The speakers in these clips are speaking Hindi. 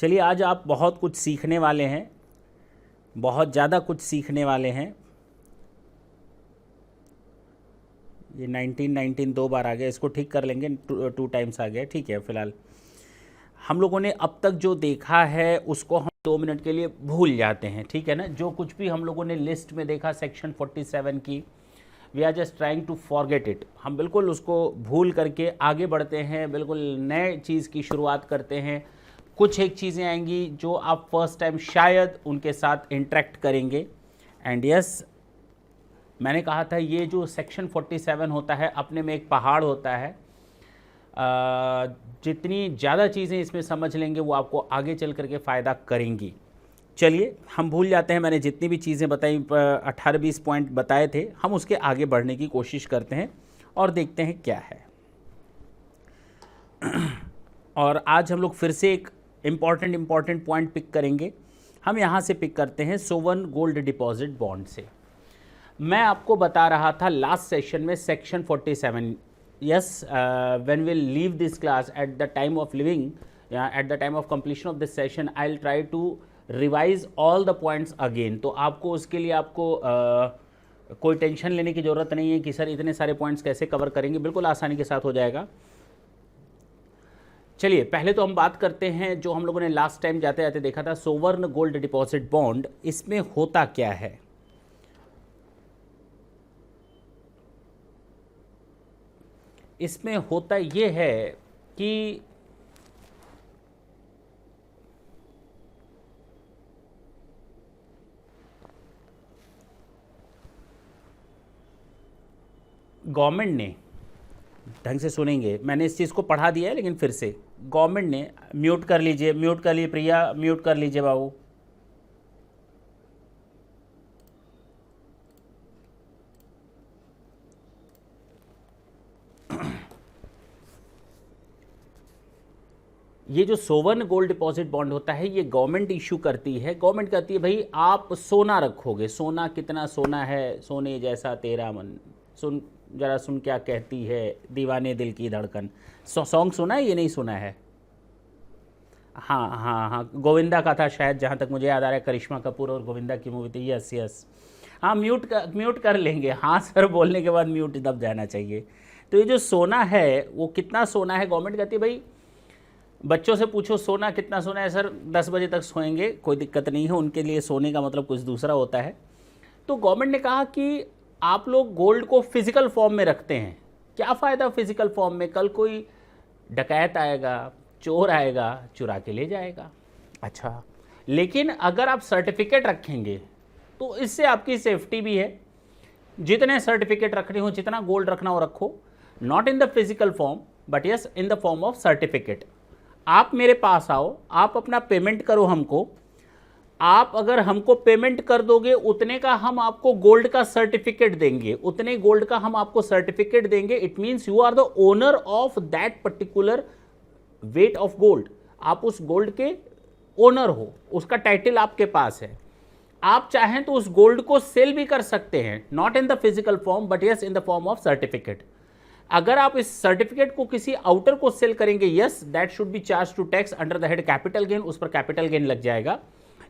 चलिए आज आप बहुत कुछ सीखने वाले हैं, बहुत ज़्यादा कुछ सीखने वाले हैं। ये 19 दो बार आ गया, इसको ठीक कर लेंगे, टू टाइम्स आ गया, ठीक है। फिलहाल हम लोगों ने अब तक जो देखा है उसको हम 2 मिनट के लिए भूल जाते हैं, ठीक है ना। जो कुछ भी हम लोगों ने लिस्ट में देखा सेक्शन 47 की, we are just trying to forget it. हम बिल्कुल उसको भूल करके आगे बढ़ते हैं, बिल्कुल नए चीज़ की शुरुआत करते हैं। कुछ एक चीज़ें आएंगी जो आप फर्स्ट टाइम शायद उनके साथ इंटरेक्ट करेंगे। एंड यस, मैंने कहा था ये जो सेक्शन 47 होता है अपने में एक पहाड़ होता है। जितनी ज़्यादा चीज़ें इसमें समझ लेंगे वो आपको आगे चल करके फ़ायदा करेंगी। चलिए हम भूल जाते हैं, मैंने जितनी भी चीज़ें बताई 18-20 पॉइंट बताए थे, हम उसके आगे बढ़ने की कोशिश करते हैं और देखते हैं क्या है। और आज हम लोग फिर से एक इम्पॉर्टेंट पॉइंट पिक करेंगे। हम यहाँ से पिक करते हैं सोवन गोल्ड डिपॉजिट बॉन्ड से। मैं आपको बता रहा था लास्ट सेशन में section 47, yes, when will leave this class at the time of living, at the time of completion of this session I will try to revise all the points again. तो आपको उसके लिए आपको कोई टेंशन लेने की ज़रूरत नहीं है कि सर इतने सारे पॉइंट्स कैसे कवर करेंगे, बिल्कुल आसानी के साथ हो जाएगा। चलिए पहले तो हम बात करते हैं जो हम लोगों ने लास्ट टाइम जाते जाते देखा था, सोवर्ण गोल्ड डिपॉजिट बॉन्ड। इसमें होता क्या है? इसमें होता ये है कि गवर्नमेंट ने, ढंग से सुनेंगे, मैंने इस चीज़ को पढ़ा दिया है लेकिन फिर से, गवर्नमेंट ने, म्यूट कर लीजिए, म्यूट कर लीजिए प्रिया, म्यूट कर लीजिए बाबू। ये जो सोवर्ण गोल्ड डिपॉजिट बॉन्ड होता है ये गवर्नमेंट इशू करती है। गवर्नमेंट कहती है भाई आप सोना रखोगे, सोना कितना सोना है, सोने जैसा तेरा मन, सुन जरा सुन क्या कहती है दीवाने दिल की धड़कन। सॉन्ग सुना है, ये नहीं सुना है? हाँ हाँ हाँ, गोविंदा का था शायद, जहाँ तक मुझे याद आ रहा है, करिश्मा कपूर और गोविंदा की मूवी थी। यस यस, हाँ म्यूट कर लेंगे, हाँ सर बोलने के बाद म्यूट दब जाना चाहिए। तो ये जो सोना है वो कितना सोना है, गवर्नमेंट कहती है भाई बच्चों से पूछो सोना कितना सोना है, सर 10 बजे तक सोएंगे, कोई दिक्कत नहीं है, उनके लिए सोने का मतलब कुछ दूसरा होता है। तो गवर्नमेंट ने कहा कि आप लोग गोल्ड को फिजिकल फॉर्म में रखते हैं, क्या फ़ायदा फिजिकल फॉर्म में, कल कोई डकैत आएगा, चोर आएगा, चुरा के ले जाएगा। अच्छा, लेकिन अगर आप सर्टिफिकेट रखेंगे तो इससे आपकी सेफ्टी भी है। जितने सर्टिफिकेट रखने हो, जितना गोल्ड रखना हो रखो, not in the physical form but yes in the form of certificate. आप मेरे पास आओ, आप अपना पेमेंट करो हमको, आप अगर हमको पेमेंट कर दोगे उतने का हम आपको गोल्ड का सर्टिफिकेट देंगे, उतने गोल्ड का हम आपको सर्टिफिकेट देंगे। It means you are the owner of that particular weight of gold, आप उस गोल्ड के ओनर हो, उसका टाइटल आपके पास है। आप चाहें तो उस गोल्ड को सेल भी कर सकते हैं, not in the physical form but yes in the form of certificate. अगर आप इस सर्टिफिकेट को किसी आउटर को सेल करेंगे, yes that should be charge to tax under the head capital gain, उस पर कैपिटल गेन लग जाएगा।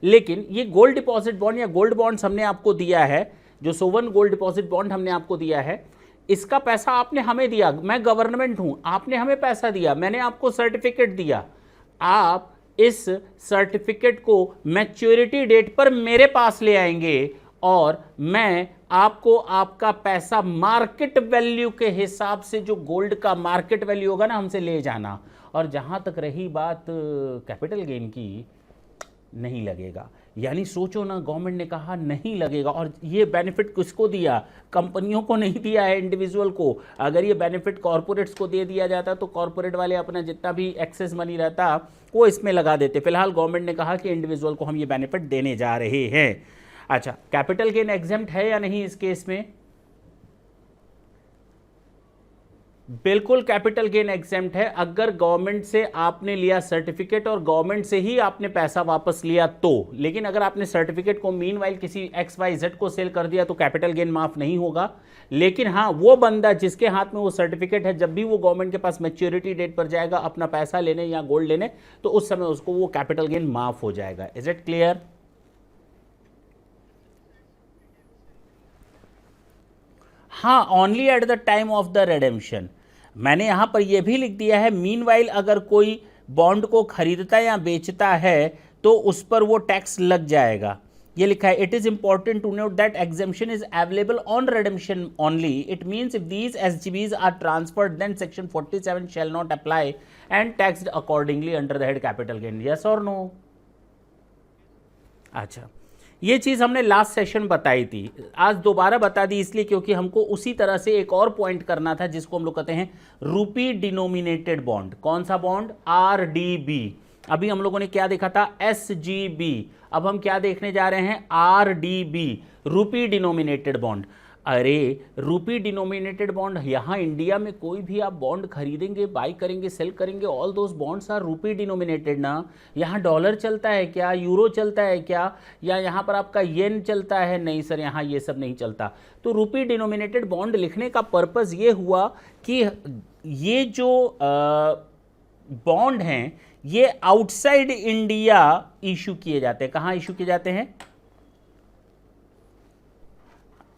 लेकिन ये गोल्ड डिपॉजिट बॉन्ड या गोल्ड बॉन्ड्स हमने आपको दिया है, जो सोवर्ण गोल्ड डिपॉजिट बॉन्ड हमने आपको दिया है, इसका पैसा आपने हमें दिया, मैं गवर्नमेंट हूं, आपने हमें पैसा दिया, मैंने आपको सर्टिफिकेट दिया, आप इस सर्टिफिकेट को मैच्योरिटी डेट पर मेरे पास ले आएंगे और मैं आपको आपका पैसा मार्केट वैल्यू के हिसाब से, जो गोल्ड का मार्केट वैल्यू होगा ना, हमसे ले जाना। और जहां तक रही बात कैपिटल गेन की, नहीं लगेगा। यानी सोचो ना, गवर्नमेंट ने कहा नहीं लगेगा, और ये बेनिफिट किसको दिया? कंपनियों को नहीं दिया है, इंडिविजुअल को। अगर ये बेनिफिट कॉर्पोरेट्स को दे दिया जाता तो कॉर्पोरेट वाले अपना जितना भी एक्सेस मनी रहता वो इसमें लगा देते। फिलहाल गवर्नमेंट ने कहा कि इंडिविजुअल को हम ये बेनिफिट देने जा रहे हैं। अच्छा, कैपिटल गेन एग्जेम्प्ट है या नहीं इस केस में? बिल्कुल कैपिटल गेन एग्जेम्प्ट है अगर गवर्नमेंट से आपने लिया सर्टिफिकेट और गवर्नमेंट से ही आपने पैसा वापस लिया तो। लेकिन अगर आपने सर्टिफिकेट को मीनवाइल किसी XYZ को सेल कर दिया तो कैपिटल गेन माफ नहीं होगा। लेकिन हाँ, वो बंदा जिसके हाथ में वो सर्टिफिकेट है, जब भी वो गवर्नमेंट के पास मैच्योरिटी डेट पर जाएगा अपना पैसा लेने या गोल्ड लेने, तो उस समय उसको वो कैपिटल गेन माफ हो जाएगा। Is it clear? हाँ, only at the time of the redemption. मैंने यहां पर यह भी लिख दिया है, मीनवाइल अगर कोई बॉन्ड को खरीदता या बेचता है तो उस पर वो टैक्स लग जाएगा। ये लिखा है, it is important to note that exemption is available on redemption only. It means if these SGBs are transferred then section 47 shall not apply and taxed accordingly under the head capital gain. Yes और नो? अच्छा, ये चीज़ हमने लास्ट सेशन बताई थी, आज दोबारा बता दी इसलिए क्योंकि हमको उसी तरह से एक और पॉइंट करना था जिसको हम लोग कहते हैं रूपी डिनोमिनेटेड बॉन्ड। कौन सा बॉन्ड? RDB। अभी हम लोगों ने क्या देखा था? SGB। अब हम क्या देखने जा रहे हैं? RDB, रूपी डिनोमिनेटेड बॉन्ड। अरे रूपी डिनोमिनेटेड बॉन्ड, यहाँ इंडिया में कोई भी आप बॉन्ड खरीदेंगे, बाई करेंगे, सेल करेंगे, all those bonds are rupee denominated ना। यहाँ डॉलर चलता है क्या? यूरो चलता है क्या? या यहाँ पर आपका येन चलता है? नहीं सर, यहाँ ये सब नहीं चलता। तो रूपी डिनोमिनेटेड बॉन्ड लिखने का पर्पज़ ये हुआ कि ये जो बॉन्ड हैं ये आउटसाइड इंडिया इशू किए जाते हैं। कहाँ इशू किए जाते हैं?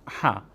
हाँ,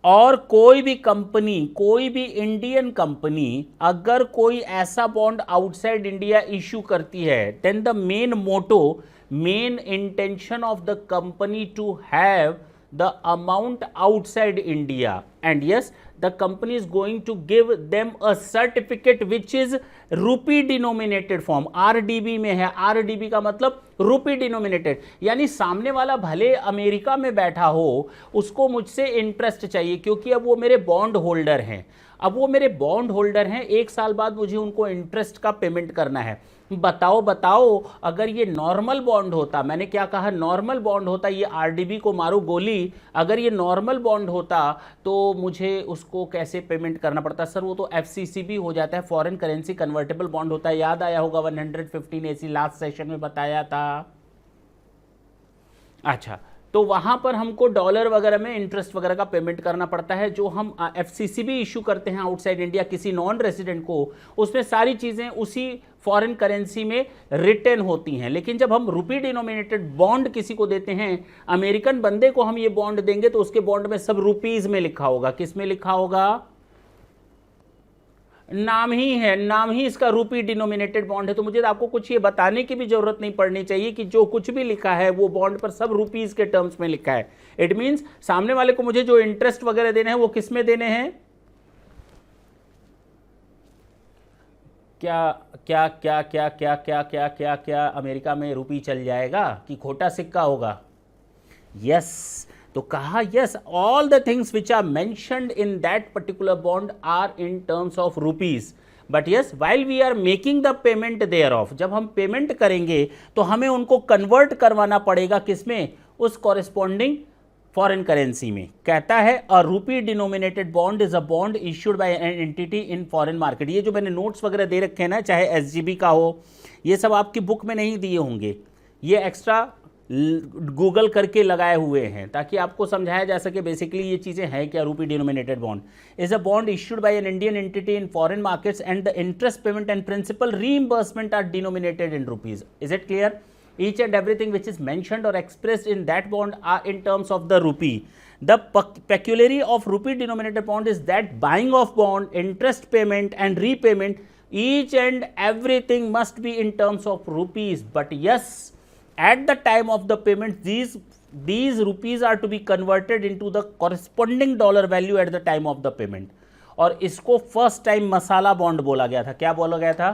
और कोई भी कंपनी, कोई भी इंडियन कंपनी अगर कोई ऐसा बॉन्ड आउटसाइड इंडिया इशू करती है, then the main motto, main intention of the company to have the amount outside India, and yes, the company is going to give them a certificate which is rupee denominated form। RDB में है, RDB का मतलब रूपी डिनोमिनेटेड, यानी सामने वाला भले अमेरिका में बैठा हो उसको मुझसे इंटरेस्ट चाहिए क्योंकि अब वो मेरे बॉन्ड होल्डर हैं। अब वो मेरे बॉन्ड होल्डर हैं, 1 साल बाद मुझे उनको इंटरेस्ट का पेमेंट करना है। बताओ अगर ये नॉर्मल बॉन्ड होता, मैंने क्या कहा? नॉर्मल बॉन्ड होता, ये RDB को मारो गोली, अगर ये नॉर्मल बॉन्ड होता तो मुझे उसको कैसे पेमेंट करना पड़ता? सर वो तो FCCB हो जाता है, फॉरेन करेंसी कन्वर्टेबल बॉन्ड होता है। याद आया होगा 115 AC लास्ट सेशन में बताया था। अच्छा, तो वहाँ पर हमको डॉलर वगैरह में इंटरेस्ट वगैरह का पेमेंट करना पड़ता है। जो हम FCCB इशू करते हैं आउटसाइड इंडिया किसी नॉन रेजिडेंट को, उसमें सारी चीज़ें उसी फॉरेन करेंसी में रिटर्न होती हैं। लेकिन जब हम रूपी डिनोमिनेटेड बॉन्ड किसी को देते हैं, अमेरिकन बंदे को हम ये बॉन्ड देंगे तो उसके बॉन्ड में सब रुपीज़ में लिखा होगा। किस में लिखा होगा? नाम ही है, नाम ही इसका रूपी डिनोमिनेटेड बॉन्ड है। तो मुझे आपको कुछ ये बताने की भी जरूरत नहीं पड़नी चाहिए कि जो कुछ भी लिखा है वो बॉन्ड पर सब रुपीज के टर्म्स में लिखा है। इट मींस सामने वाले को मुझे जो इंटरेस्ट वगैरह देने हैं वो किस में देने हैं? क्या क्या क्या क्या क्या क्या क्या क्या क्या अमेरिका में रुपी चल जाएगा कि खोटा सिक्का होगा? यस, तो कहा yes, all the things which are mentioned in that particular bond are in terms of rupees. But yes, while we are making the payment thereof, जब हम पेमेंट करेंगे तो हमें उनको कन्वर्ट करवाना पड़ेगा किसमें? उस कॉरेस्पॉन्डिंग फॉरेन करेंसी में। कहता है a rupee denominated bond is a bond issued by an entity in foreign market. ये जो मैंने नोट्स वगैरह दे रखे हैं ना, चाहे SGB का हो, ये सब आपकी बुक में नहीं दिए होंगे, ये एक्स्ट्रा गूगल करके लगाए हुए हैं ताकि आपको समझाया जा सके बेसिकली ये चीज़ें हैं क्या। Rupee denominated bond is a bond issued by an Indian entity in foreign markets and the interest payment and principal reimbursement are denominated in rupees. Is it clear? Each and everything which is mentioned or expressed in that bond are in terms of the rupee. The peculiarity of rupee denominated bond is that buying of bond, interest payment and repayment, each and everything must be in terms of rupees. But yes, at the time of the payment, these rupees are to be converted into the corresponding dollar value at the time of the payment. और इसको फर्स्ट टाइम मसाला बॉन्ड बोला गया था। क्या बोला गया था?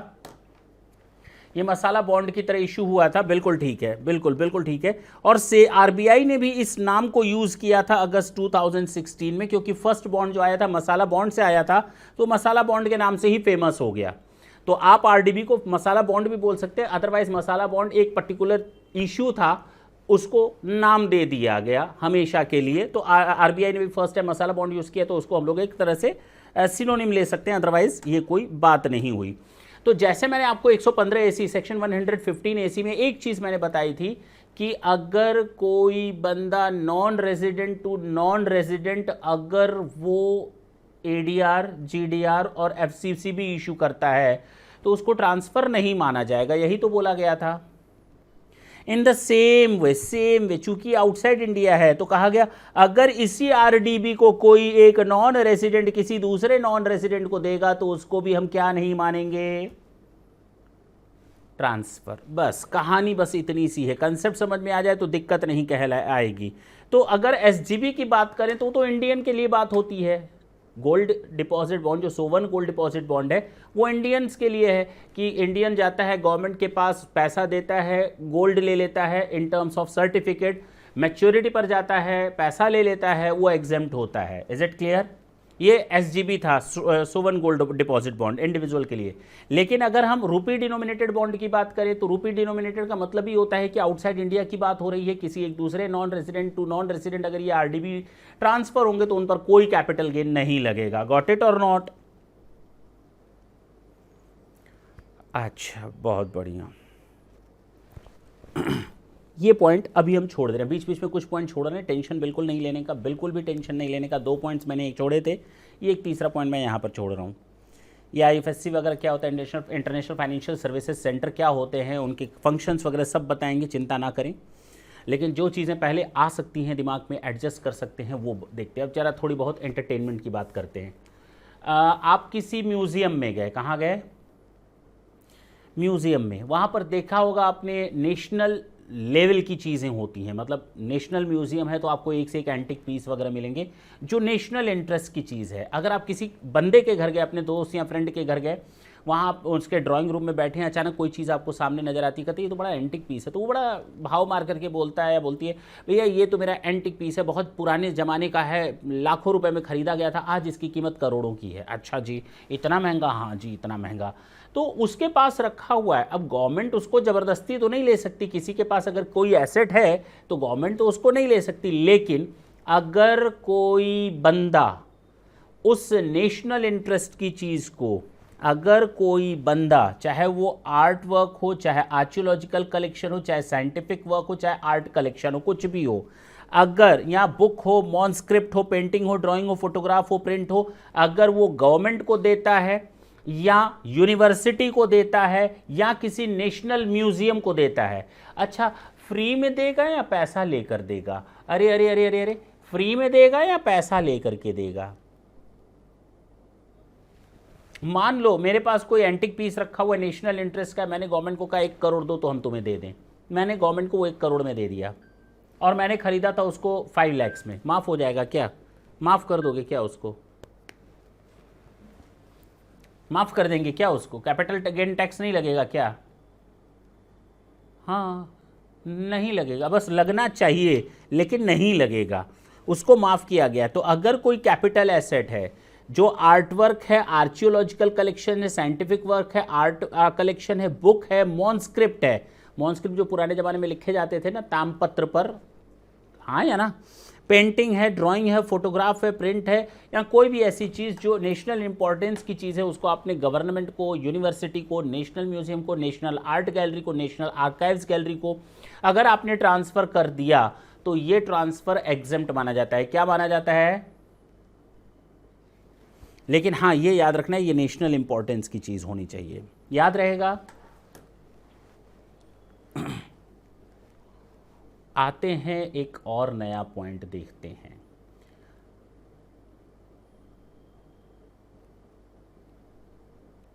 ये मसाला बॉन्ड की तरह इशू हुआ था। बिल्कुल ठीक है, बिल्कुल ठीक है। और से RBI ने भी इस नाम को यूज़ किया था अगस्त 2016 में, क्योंकि फर्स्ट बॉन्ड जो आया था मसाला बॉन्ड से आया था, तो मसाला बॉन्ड के नाम से ही फेमस हो गया। तो आप RDB को मसाला बॉन्ड भी बोल सकते हैं, अदरवाइज मसाला बॉन्ड एक पर्टिकुलर इशू था, उसको नाम दे दिया गया हमेशा के लिए। तो RBI ने भी फर्स्ट टाइम मसाला बॉन्ड यूज़ किया, तो उसको हम लोग एक तरह से सिनोनिम ले सकते हैं, अदरवाइज ये कोई बात नहीं हुई। तो जैसे मैंने आपको 115 AC सेक्शन 115 AC में एक चीज़ मैंने बताई थी कि अगर कोई बंदा non resident to non resident अगर वो ADR, GDR और FCC भी इशू करता है तो उसको ट्रांसफ़र नहीं माना जाएगा, यही तो बोला गया था। इन द सेम वे चूंकि आउटसाइड इंडिया है तो कहा गया अगर इसी RDB को कोई एक नॉन रेजिडेंट किसी दूसरे नॉन रेजिडेंट को देगा तो उसको भी हम क्या नहीं मानेंगे, ट्रांसफर। बस कहानी बस इतनी सी है, कंसेप्ट समझ में आ जाए तो दिक्कत नहीं आएगी। तो अगर SGB की बात करें तो इंडियन के लिए बात होती है। गोल्ड डिपॉजिट बॉन्ड, जो सोवन गोल्ड डिपॉजिट बॉन्ड है, वो इंडियंस के लिए है कि इंडियन जाता है गवर्नमेंट के पास, पैसा देता है, गोल्ड ले लेता है इन टर्म्स ऑफ सर्टिफिकेट, मैच्योरिटी पर जाता है, पैसा ले लेता है, वो एग्जेम्प्ट होता है। Is it clear? ये SGB था, सोवन गोल्ड डिपॉजिट बॉन्ड, इंडिविजुअल के लिए। लेकिन अगर हम रूपी डिनोमिनेटेड बॉन्ड की बात करें तो रूपी डिनोमिनेटेड का मतलब ही होता है कि आउटसाइड इंडिया की बात हो रही है, किसी एक दूसरे non resident to non resident अगर ये RDB ट्रांसफर होंगे तो उन पर कोई कैपिटल गेन नहीं लगेगा। गॉट इट और नॉट? अच्छा, बहुत बढ़िया। ये पॉइंट अभी हम छोड़ दे रहे हैं, बीच बीच में कुछ पॉइंट छोड़ रहे हैं, टेंशन बिल्कुल नहीं लेने का, बिल्कुल भी टेंशन नहीं लेने का। 2 पॉइंट्स मैंने एक छोड़े थे, ये एक तीसरा पॉइंट मैं यहाँ पर छोड़ रहा हूँ। ये IFSC वगैरह क्या होता है, इंटरनेशनल फाइनेंशियल सर्विसेज सेंटर क्या होते हैं, उनके फंक्शंस वगैरह सब बताएंगे, चिंता ना करें। लेकिन जो चीज़ें पहले आ सकती हैं दिमाग में, एडजस्ट कर सकते हैं, वो देखते हैं। अब जरा थोड़ी बहुत एंटरटेनमेंट की बात करते हैं। आप किसी म्यूज़ियम में गए, कहाँ गए? म्यूज़ियम में। वहाँ पर देखा होगा आपने नेशनल लेवल की चीज़ें होती हैं, मतलब नेशनल म्यूज़ियम है तो आपको एक से एक एंटिक पीस वगैरह मिलेंगे जो नेशनल इंटरेस्ट की चीज़ है। अगर आप किसी बंदे के घर गए, अपने दोस्त या फ्रेंड के घर गए, वहाँ आप उसके ड्राइंग रूम में बैठे हैं, अचानक कोई चीज़ आपको सामने नज़र आती है, कहते ये तो बड़ा एंटिक पीस है, तो वो बड़ा भाव मार करके बोलता है या बोलती है भैया ये तो मेरा एंटिक पीस है, बहुत पुराने ज़माने का है, लाखों रुपए में ख़रीदा गया था, आज इसकी कीमत करोड़ों की है। अच्छा जी, इतना महंगा? हाँ जी, इतना महंगा। तो उसके पास रखा हुआ है। अब गवर्नमेंट उसको ज़बरदस्ती तो नहीं ले सकती, किसी के पास अगर कोई एसेट है तो गवर्नमेंट तो उसको नहीं ले सकती। लेकिन अगर कोई बंदा उस नेशनल इंटरेस्ट की चीज़ को, अगर कोई बंदा, चाहे वो आर्ट वर्क हो, चाहे आर्कियोलॉजिकल कलेक्शन हो, चाहे साइंटिफिक वर्क हो, चाहे आर्ट कलेक्शन हो, कुछ भी हो, अगर यहाँ बुक हो, मॉन्स्क्रिप्ट हो, पेंटिंग हो, ड्राइंग हो, फोटोग्राफ हो, प्रिंट हो, अगर वो गवर्नमेंट को देता है या यूनिवर्सिटी को देता है या किसी नेशनल म्यूजियम को देता है, अच्छा फ्री में देगा या पैसा लेकर देगा? अरे अरे अरे अरे अरे, फ्री में देगा या पैसा लेकर के देगा? मान लो मेरे पास कोई एंटिक पीस रखा हुआ है नेशनल इंटरेस्ट का, मैंने गवर्नमेंट को कहा 1 करोड़ दो तो हम तुम्हें दे दें। मैंने गवर्नमेंट को वो 1 करोड़ में दे दिया और मैंने खरीदा था उसको 5 लाख में, माफ़ हो जाएगा क्या? माफ़ कर दोगे क्या उसको? माफ़ कर देंगे क्या उसको? कैपिटल गेन टैक्स नहीं लगेगा क्या? हाँ, नहीं लगेगा, बस लगना चाहिए लेकिन नहीं लगेगा, उसको माफ़ किया गया। तो अगर कोई कैपिटल एसेट है जो आर्ट वर्क है, आर्कियोलॉजिकल कलेक्शन है, साइंटिफिक वर्क है, आर्ट कलेक्शन है, बुक है, मॉन्स्क्रिप्ट है, मॉन्स्क्रिप्ट जो पुराने ज़माने में लिखे जाते थे ना तामपत्र पर, हाँ या ना, पेंटिंग है, ड्राइंग है, फोटोग्राफ है, प्रिंट है, या कोई भी ऐसी चीज़ जो नेशनल इंपॉर्टेंस की चीज़ है, उसको आपने गवर्नमेंट को, यूनिवर्सिटी को, नेशनल म्यूजियम को, नेशनल आर्ट गैलरी को, नेशनल आर्काइव्स गैलरी को अगर आपने ट्रांसफ़र कर दिया तो ये ट्रांसफ़र एग्जेम्प्ट माना जाता है। क्या माना जाता है? लेकिन हाँ, ये याद रखना है, ये नेशनल इंपॉर्टेंस की चीज़ होनी चाहिए, याद रहेगा। आते हैं एक और नया पॉइंट देखते हैं।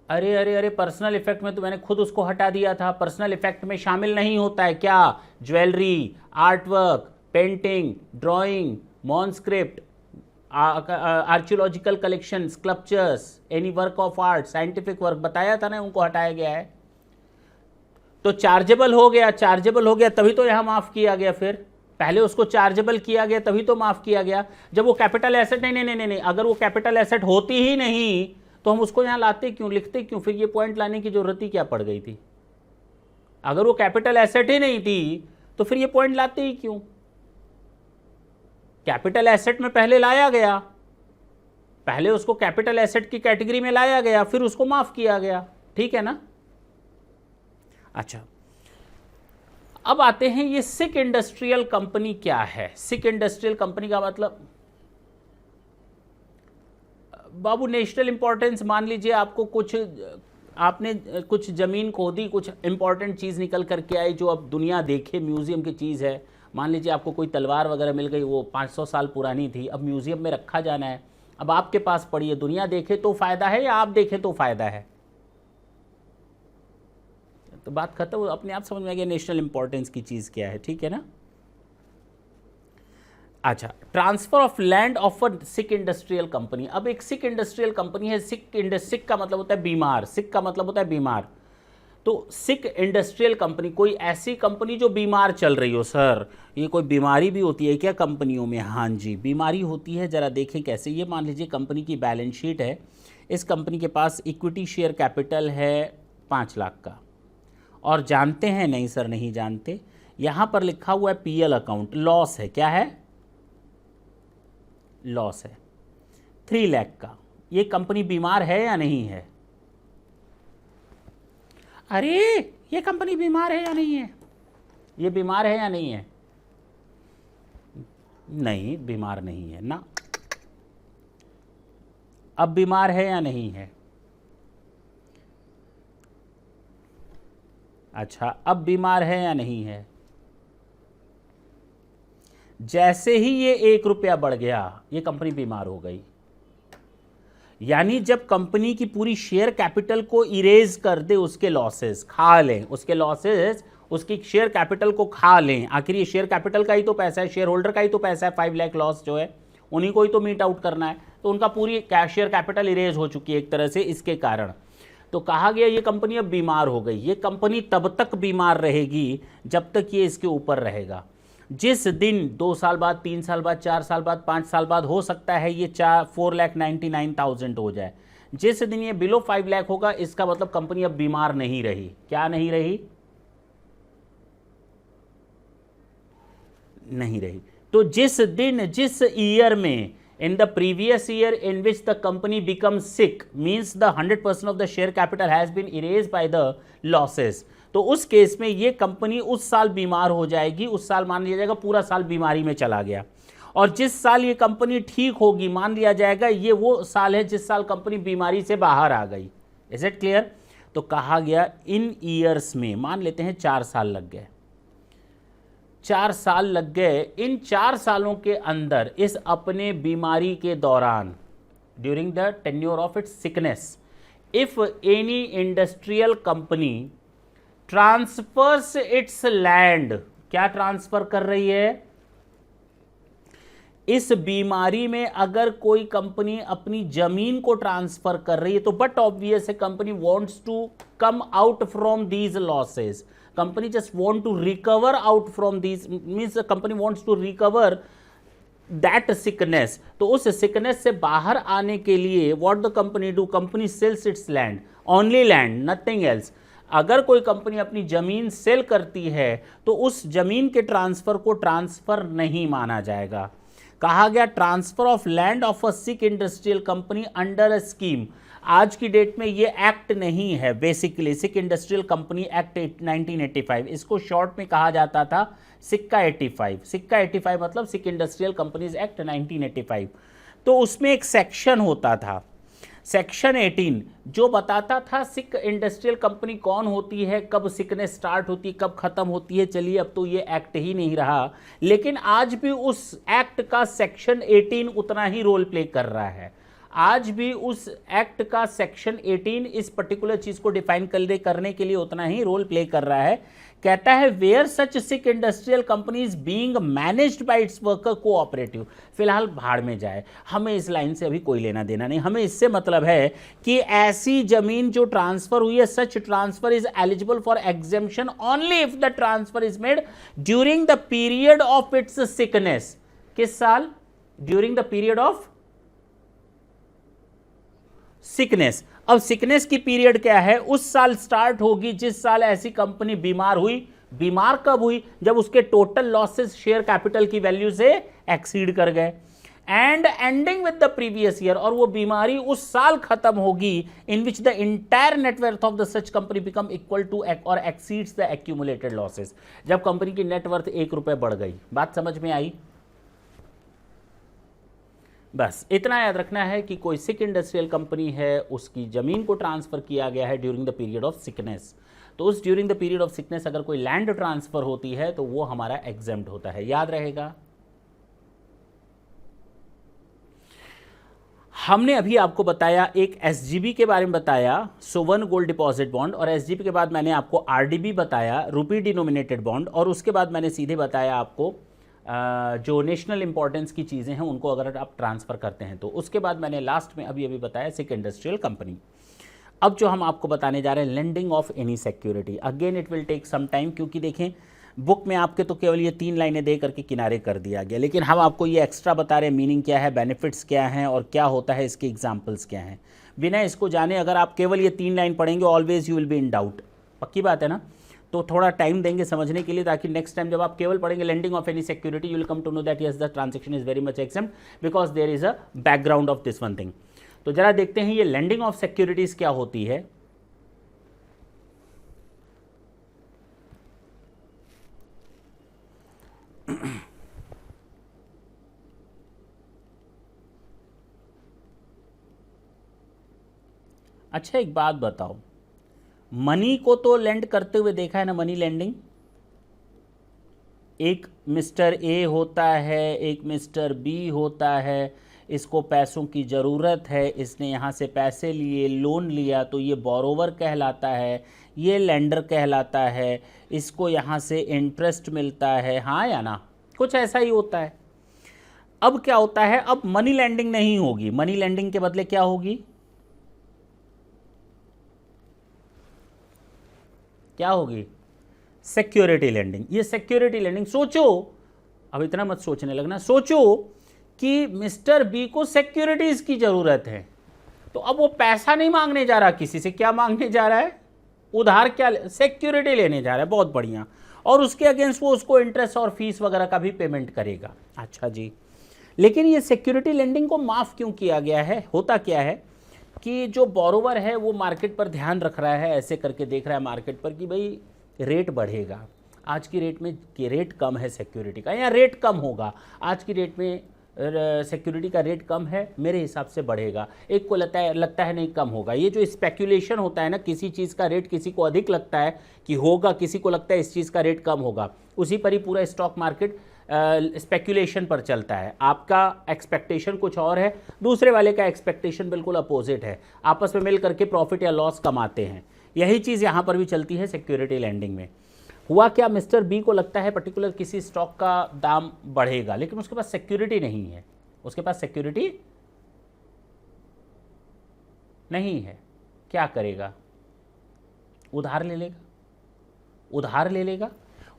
अरे अरे अरे, पर्सनल इफेक्ट में तो मैंने खुद उसको हटा दिया था, पर्सनल इफेक्ट में शामिल नहीं होता है क्या? Jewellery, art work, painting, drawing, manuscript, archaeological collection, sculptures, any work of art, scientific work, बताया था ना, उनको हटाया गया है। तो चार्जेबल हो गया, चार्जेबल हो गया तभी तो यहाँ माफ़ किया गया। फिर पहले उसको चार्जेबल किया गया तभी तो माफ़ किया गया। जब वो कैपिटल एसेट, नहीं नहीं नहीं नहीं, अगर वो कैपिटल एसेट होती ही नहीं तो हम उसको यहाँ लाते क्यों, लिखते क्यों? फिर ये पॉइंट लाने की जरूरत ही क्या पड़ गई थी? अगर वो कैपिटल एसेट ही नहीं थी तो फिर ये पॉइंट लाते ही क्यों? कैपिटल एसेट में पहले लाया गया, पहले उसको कैपिटल एसेट की कैटेगरी में लाया गया, फिर उसको माफ किया गया, ठीक है ना। अच्छा, अब आते हैं ये सिक इंडस्ट्रियल कंपनी क्या है। सिक इंडस्ट्रियल कंपनी का मतलब बाबू नेशनल इंपॉर्टेंस, मान लीजिए आपने कुछ जमीन खोदी, कुछ इंपॉर्टेंट चीज निकल करके आई जो अब दुनिया देखे, म्यूजियम की चीज है। मान लीजिए आपको कोई तलवार वगैरह मिल गई, वो 500 साल पुरानी थी, अब म्यूजियम में रखा जाना है, अब आपके पास पड़ी है, दुनिया देखे तो फायदा है या आप देखें तो फायदा है? तो बात खत्म, अपने आप समझ में आ गया नेशनल इंपॉर्टेंस की चीज क्या है, ठीक है ना। अच्छा, transfer of land of a sick industrial company. अब एक सिक इंडस्ट्रियल कंपनी है, सिक का मतलब होता है बीमार, सिक का मतलब होता है बीमार। तो सिक इंडस्ट्रियल कंपनी कोई ऐसी कंपनी जो बीमार चल रही हो। सर ये कोई बीमारी भी होती है क्या कंपनियों में? हाँ जी, बीमारी होती है। जरा देखें कैसे। ये मान लीजिए कंपनी की बैलेंस शीट है, इस कंपनी के पास इक्विटी शेयर कैपिटल है 5 लाख का, और जानते हैं? नहीं सर नहीं जानते। यहां पर लिखा हुआ है पीएल अकाउंट, लॉस है। क्या है? लॉस है 3 लाख का। ये कंपनी बीमार है या नहीं है? अरे ये कंपनी बीमार है या नहीं है? ये बीमार है या नहीं है? नहीं, बीमार नहीं है ना। अब बीमार है या नहीं है? अच्छा, अब बीमार है या नहीं है? जैसे ही ये 1 रुपया बढ़ गया, ये कंपनी बीमार हो गई। यानी जब कंपनी की पूरी शेयर कैपिटल को इरेज कर दे, उसके लॉसेस खा लें, उसके लॉसेस उसकी शेयर कैपिटल को खा लें। आखिर ये शेयर कैपिटल का ही तो पैसा है, शेयर होल्डर का ही तो पैसा है। 5 लाख लॉस जो है उन्हीं को ही तो मीट आउट करना है। तो उनका पूरी शेयर कैपिटल इरेज हो चुकी है एक तरह से इसके कारण। तो कहा गया ये कंपनी अब बीमार हो गई। ये कंपनी तब तक बीमार रहेगी जब तक ये इसके ऊपर रहेगा। जिस दिन 2 साल बाद, 3 साल बाद, 4 साल बाद, 5 साल बाद हो सकता है ये 4,99,000 हो जाए। जिस दिन ये बिलो 5 लाख होगा, इसका मतलब कंपनी अब बीमार नहीं रही। क्या नहीं रही? नहीं रही। तो जिस दिन, जिस ईयर में, in the previous year in which the company becomes sick, means the 100% of the share capital has been erased by the losses, तो उस केस में ये कंपनी उस साल बीमार हो जाएगी। उस साल मान लिया जाएगा पूरा साल बीमारी में चला गया, और जिस साल ये कंपनी ठीक होगी मान लिया जाएगा ये वो साल है जिस साल कंपनी बीमारी से बाहर आ गई। Is it clear? तो कहा गया इन ईयर्स में, मान लेते हैं 4 साल लग गए, 4 साल लग गए। इन 4 सालों के अंदर इस अपने बीमारी के दौरान, during the tenure of its sickness, if any industrial company transfers its land, क्या ट्रांसफर कर रही है? इस बीमारी में अगर कोई कंपनी अपनी जमीन को ट्रांसफर कर रही है तो बट ऑब्वियस है company wants to come out from these losses. Company just want to recover out from these, means company wants to recover that sickness. तो उस सिकनेस से बाहर आने के लिए what the company do? Company sells its land, only land, nothing else. अगर कोई कंपनी अपनी जमीन सेल करती है तो उस जमीन के ट्रांसफर को ट्रांसफर नहीं माना जाएगा। कहा गया transfer of land of a sick industrial company under a scheme. आज की डेट में ये एक्ट नहीं है, बेसिकली सिक इंडस्ट्रियल कंपनी एक्ट 1985, इसको शॉर्ट में कहा जाता था सिक्का 85। सिक्का 85 मतलब सिक इंडस्ट्रियल कंपनीज एक्ट 1985। तो उसमें एक सेक्शन होता था, सेक्शन 18, जो बताता था सिक इंडस्ट्रियल कंपनी कौन होती है, कब सिकनेस स्टार्ट होती है, कब खत्म होती है। चलिए अब तो ये एक्ट ही नहीं रहा, लेकिन आज भी उस एक्ट का सेक्शन 18 उतना ही रोल प्ले कर रहा है। आज भी उस एक्ट का सेक्शन 18 इस पर्टिकुलर चीज को डिफाइन करने के लिए उतना ही रोल प्ले कर रहा है। कहता है where such sick industrial companies being managed by its worker cooperative. फिलहाल भाड़ में जाए, हमें इस लाइन से अभी कोई लेना देना नहीं। हमें इससे मतलब है कि ऐसी जमीन जो ट्रांसफर हुई है, सच transfer is eligible for exemption only if the transfer is made during the period of its sickness. किस साल? During the period of sickness. अब सिकनेस की पीरियड क्या है? उस साल स्टार्ट होगी जिस साल ऐसी कंपनी बीमार हुई। बीमार कब हुई? जब उसके टोटल लॉसेस शेयर कैपिटल की वैल्यू से एक्सीड कर गए। And ending with the previous year, और वो बीमारी उस साल खत्म होगी in which the entire net worth of the such company become equal to और एक्सीड्स द एक्यूमुलेटेड लॉसेस। जब कंपनी की नेटवर्थ 1 रुपए बढ़ गई। बात समझ में आई? बस इतना याद रखना है कि कोई सिक इंडस्ट्रियल कंपनी है, उसकी जमीन को ट्रांसफर किया गया है during the period of sickness, तो उस during the period of sickness अगर कोई लैंड ट्रांसफर होती है तो वो हमारा एग्जेम्प्ट होता है। याद रहेगा। हमने अभी आपको बताया एक एसजीबी के बारे में बताया, सोवन गोल्ड डिपॉजिट बॉन्ड, और एसजीबी के बाद मैंने आपको आरडीबी बताया, रूपी डिनोमिनेटेड बॉन्ड, और उसके बाद मैंने सीधे बताया आपको जो नेशनल इंपॉर्टेंस की चीज़ें हैं उनको अगर आप ट्रांसफ़र करते हैं तो। उसके बाद मैंने लास्ट में अभी बताया सिक इंडस्ट्रियल कंपनी। अब जो हम आपको बताने जा रहे हैं lending of any security, again it will take some time, क्योंकि देखें बुक में आपके तो केवल ये 3 लाइनें दे करके किनारे कर दिया गया, लेकिन हम आपको ये एक्स्ट्रा बता रहे हैं मीनिंग क्या है, बेनिफिट्स क्या हैं और क्या होता है, इसके एग्जांपल्स क्या हैं। बिना इसको जाने अगर आप केवल ये 3 लाइन पढ़ेंगे always you will be in doubt. पक्की बात है ना? तो थोड़ा टाइम देंगे समझने के लिए, ताकि नेक्स्ट टाइम जब आप केवल पढ़ेंगे lending of any security you will come to know that yes the transaction is very much accept because there is a background of this one thing. तो जरा देखते हैं ये लेंडिंग ऑफ सिक्योरिटीज क्या होती है। अच्छा एक बात बताओ, मनी को तो लेंड करते हुए देखा है ना, मनी लेंडिंग। एक मिस्टर ए होता है, एक मिस्टर बी होता है, इसको पैसों की ज़रूरत है, इसने यहाँ से पैसे लिए, लोन लिया, तो ये बोरोवर कहलाता है, ये लेंडर कहलाता है, इसको यहाँ से इंटरेस्ट मिलता है, हाँ या ना? कुछ ऐसा ही होता है। अब क्या होता है, अब मनी लेंडिंग नहीं होगी, मनी लेंडिंग के बदले क्या होगी? क्या होगी? Security lending. ये सिक्योरिटी लेंडिंग, सोचो, अब इतना मत सोचने लगना, सोचो कि मिस्टर बी को सिक्योरिटीज की जरूरत है, तो अब वो पैसा नहीं मांगने जा रहा किसी से, क्या मांगने जा रहा है? उधार, क्या? सिक्योरिटी लेने जा रहा है। बहुत बढ़िया। और उसके अगेंस्ट वो उसको इंटरेस्ट और फीस वगैरह का भी पेमेंट करेगा। अच्छा जी, लेकिन ये सिक्योरिटी लेंडिंग को माफ़ क्यों किया गया है? होता क्या है कि जो बोरोवर है वो मार्केट पर ध्यान रख रहा है, ऐसे करके देख रहा है मार्केट पर कि भाई रेट बढ़ेगा, आज की रेट में कि रेट कम है सिक्योरिटी का, या रेट कम होगा, आज की रेट में सिक्योरिटी का रेट कम है, मेरे हिसाब से बढ़ेगा। एक को लगता है नहीं कम होगा। ये जो स्पेक्यूलेशन होता है ना, किसी चीज़ का रेट किसी को अधिक लगता है कि होगा, किसी को लगता है इस चीज़ का रेट कम होगा, उसी पर ही पूरा स्टॉक मार्केट स्पेक्यूलेशन पर चलता है। आपका एक्सपेक्टेशन कुछ और है, दूसरे वाले का एक्सपेक्टेशन बिल्कुल अपोजिट है, आपस में मिल करके प्रॉफिट या लॉस कमाते हैं। यही चीज़ यहाँ पर भी चलती है सिक्योरिटी लैंडिंग में। हुआ क्या, मिस्टर बी को लगता है पर्टिकुलर किसी स्टॉक का दाम बढ़ेगा, लेकिन उसके पास सिक्योरिटी नहीं है, उसके पास सिक्योरिटी नहीं है। क्या करेगा? उधार ले लेगा, उधार ले लेगा,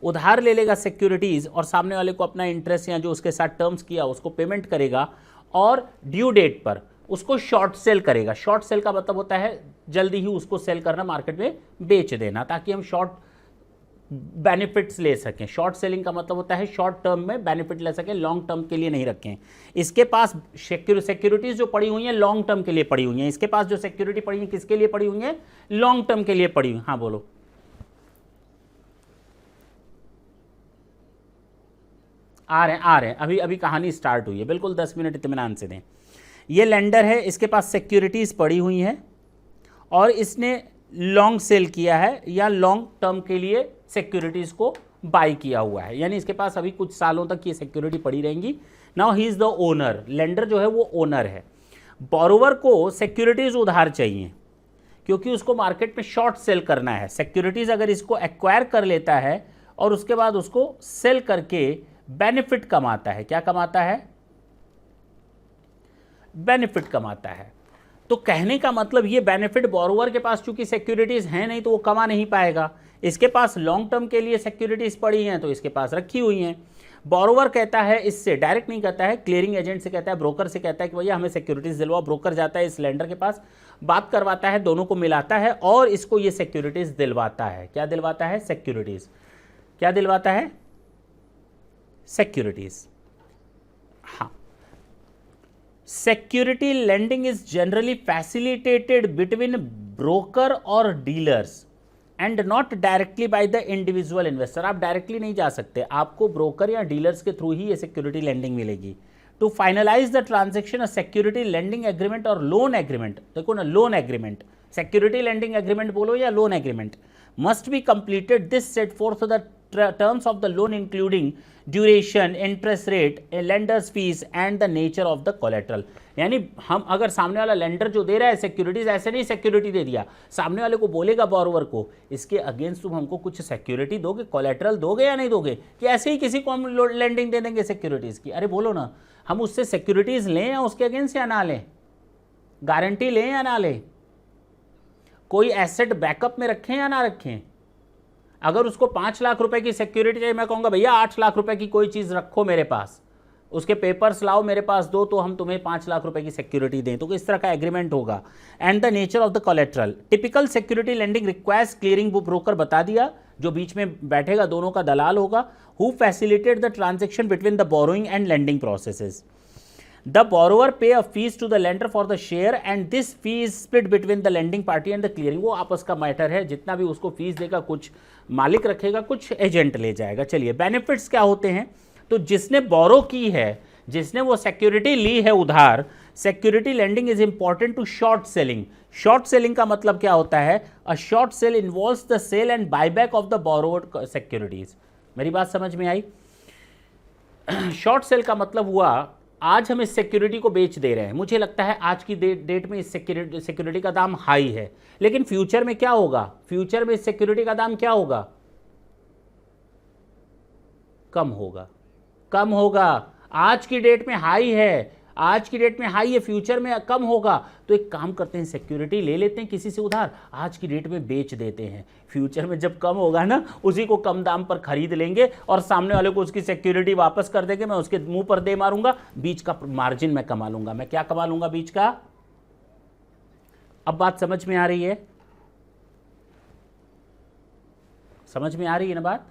उधार ले लेगा सिक्योरिटीज़, और सामने वाले को अपना इंटरेस्ट या जो उसके साथ टर्म्स किया उसको पेमेंट करेगा, और ड्यू डेट पर उसको शॉर्ट सेल करेगा। शॉर्ट सेल का मतलब होता है जल्दी ही उसको सेल करना, मार्केट में बेच देना, ताकि हम शॉर्ट बेनिफिट्स ले सकें। शॉर्ट सेलिंग का मतलब होता है शॉर्ट टर्म में बेनिफिट ले सकें, लॉन्ग टर्म के लिए नहीं रखें। इसके पास सिक्योरिटीज जो पड़ी हुई हैं लॉन्ग टर्म के लिए पड़ी हुई हैं, इसके पास जो सिक्योरिटी पड़ी है किसके लिए पड़ी हुई है? लॉन्ग टर्म के लिए पड़ी हुई। हाँ बोलो। आ रहे हैं, अभी अभी कहानी स्टार्ट हुई है, बिल्कुल 10 मिनट इत्मीनान से दें। ये लेंडर है, इसके पास सिक्योरिटीज़ पड़ी हुई हैं और इसने लॉन्ग सेल किया है या लॉन्ग टर्म के लिए सिक्योरिटीज़ को बाई किया हुआ है, यानी इसके पास अभी कुछ सालों तक ये सिक्योरिटी पड़ी रहेंगी। Now he is the owner, lender जो है वो ओनर है। बोरोवर को सिक्योरिटीज़ उधार चाहिए क्योंकि उसको मार्केट में शॉर्ट सेल करना है। सिक्योरिटीज़ अगर इसको एक्वायर कर लेता है और उसके बाद उसको सेल करके बेनिफिट कमाता है, क्या कमाता है? बेनिफिट कमाता है। तो कहने का मतलब ये बेनिफिट बोरोवर के पास चूंकि सिक्योरिटीज हैं नहीं तो वो कमा नहीं पाएगा। इसके पास लॉन्ग टर्म के लिए सिक्योरिटीज पड़ी हैं तो इसके पास रखी हुई हैं। बोरोवर कहता है, इससे डायरेक्ट नहीं कहता है, क्लियरिंग एजेंट से कहता है, ब्रोकर से कहता है कि भैया हमें सिक्योरिटीज दिलवाओ। ब्रोकर जाता है इस लेंडर के पास, बात करवाता है, दोनों को मिलाता है और इसको ये सिक्योरिटीज दिलवाता है। क्या दिलवाता है? सिक्योरिटीज। क्या दिलवाता है? सिक्योरिटीज। हाँ, security lending is generally facilitated between broker और dealers and not directly by the individual investor. आप डायरेक्टली नहीं जा सकते, आपको ब्रोकर या डीलर्स के थ्रू ही ये सिक्योरिटी लेंडिंग मिलेगी. To finalise the transaction a security lending agreement और लोन एग्रीमेंट, देखो ना loan agreement, security lending agreement बोलो या loan agreement, must be completed this set forth the terms of the loan including duration, interest rate, lenders fees and the nature of the collateral. यानी हम अगर सामने वाला लेंडर जो दे रहा है सिक्योरिटीज, ऐसे नहीं सिक्योरिटी दे दिया, सामने वाले को बोलेगा बोरोवर को इसके अगेंस्ट तुम हमको कुछ सिक्योरिटी दोगे, कोलेट्रल दोगे या नहीं दोगे, कि ऐसे ही किसी को हम लेंडिंग दे देंगे सिक्योरिटीज की. अरे बोलो ना, हम उससे सिक्योरिटीज लें या उसके अगेंस्ट या ना लें, गारंटी लें या ना लें, कोई एसेट बैकअप में रखें या ना रखें. अगर उसको 5 लाख रुपए की सिक्योरिटी चाहिए, मैं कहूँगा भैया 8 लाख रुपए की कोई चीज़ रखो मेरे पास, उसके पेपर्स लाओ मेरे पास दो, तो हम तुम्हें 5 लाख रुपए की सिक्योरिटी दें. तो इस तरह का एग्रीमेंट होगा. And the nature of the collateral, typical security lending requires clearing, वो ब्रोकर बता दिया जो बीच में बैठेगा, दोनों का दलाल होगा, who facilitate the transaction between the borrowing and lending processes. The borrower pay a fees to the lender for the share and this fee is split between the lending party and the clearing. वो आपस का मैटर है, जितना भी उसको फीस देगा कुछ मालिक रखेगा, कुछ एजेंट ले जाएगा. चलिए बेनिफिट्स क्या होते हैं. तो जिसने बोरो की है, जिसने वो सिक्योरिटी ली है उधार, security lending is important to short selling. Short selling का मतलब क्या होता है, a short sale involves the sale and buyback of the borrowed securities. मेरी बात समझ में आई. शॉर्ट सेल का मतलब हुआ आज हम इस सिक्योरिटी को बेच दे रहे हैं, मुझे लगता है आज की डेट में इस सिक्योरिटी का दाम हाई है, लेकिन फ्यूचर में क्या होगा, फ्यूचर में इस सिक्योरिटी का दाम क्या होगा, कम होगा, कम होगा. आज की डेट में हाई है, आज की डेट में हाई है, फ्यूचर में कम होगा. तो एक काम करते हैं, सिक्योरिटी ले लेते हैं किसी से उधार, आज की डेट में बेच देते हैं, फ्यूचर में जब कम होगा ना, उसी को कम दाम पर खरीद लेंगे और सामने वाले को उसकी सिक्योरिटी वापस कर देंगे, मैं उसके मुंह पर दे मारूंगा, बीच का मार्जिन मैं कमा लूंगा. मैं क्या कमा लूंगा, बीच का. अब बात समझ में आ रही है, समझ में आ रही है ना बात.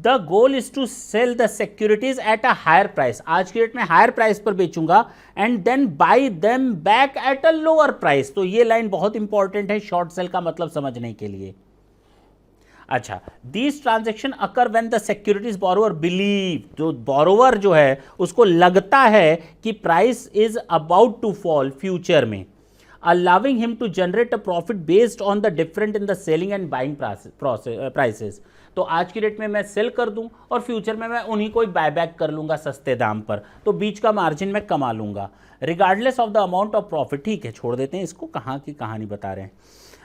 The goal is to sell the securities at a higher price, आज की डेट में हायर प्राइस पर बेचूंगा, and then buy them back at a lower price. तो ये लाइन बहुत इंपॉर्टेंट है शॉर्ट सेल का मतलब समझने के लिए. अच्छा, these transaction occur when the securities borrower believe, जो बोरोवर जो है उसको लगता है कि price is about to fall future में, allowing him to generate a profit based on the difference in the selling and buying prices. तो आज की रेट में मैं सेल कर दूं और फ्यूचर में मैं उन्हीं को बाय बैक कर लूंगा सस्ते दाम पर, तो बीच का मार्जिन मैं कमा लूंगा, regardless of the amount of profit. ठीक है, छोड़ देते हैं इसको, कहाँ की कहानी बता रहे हैं.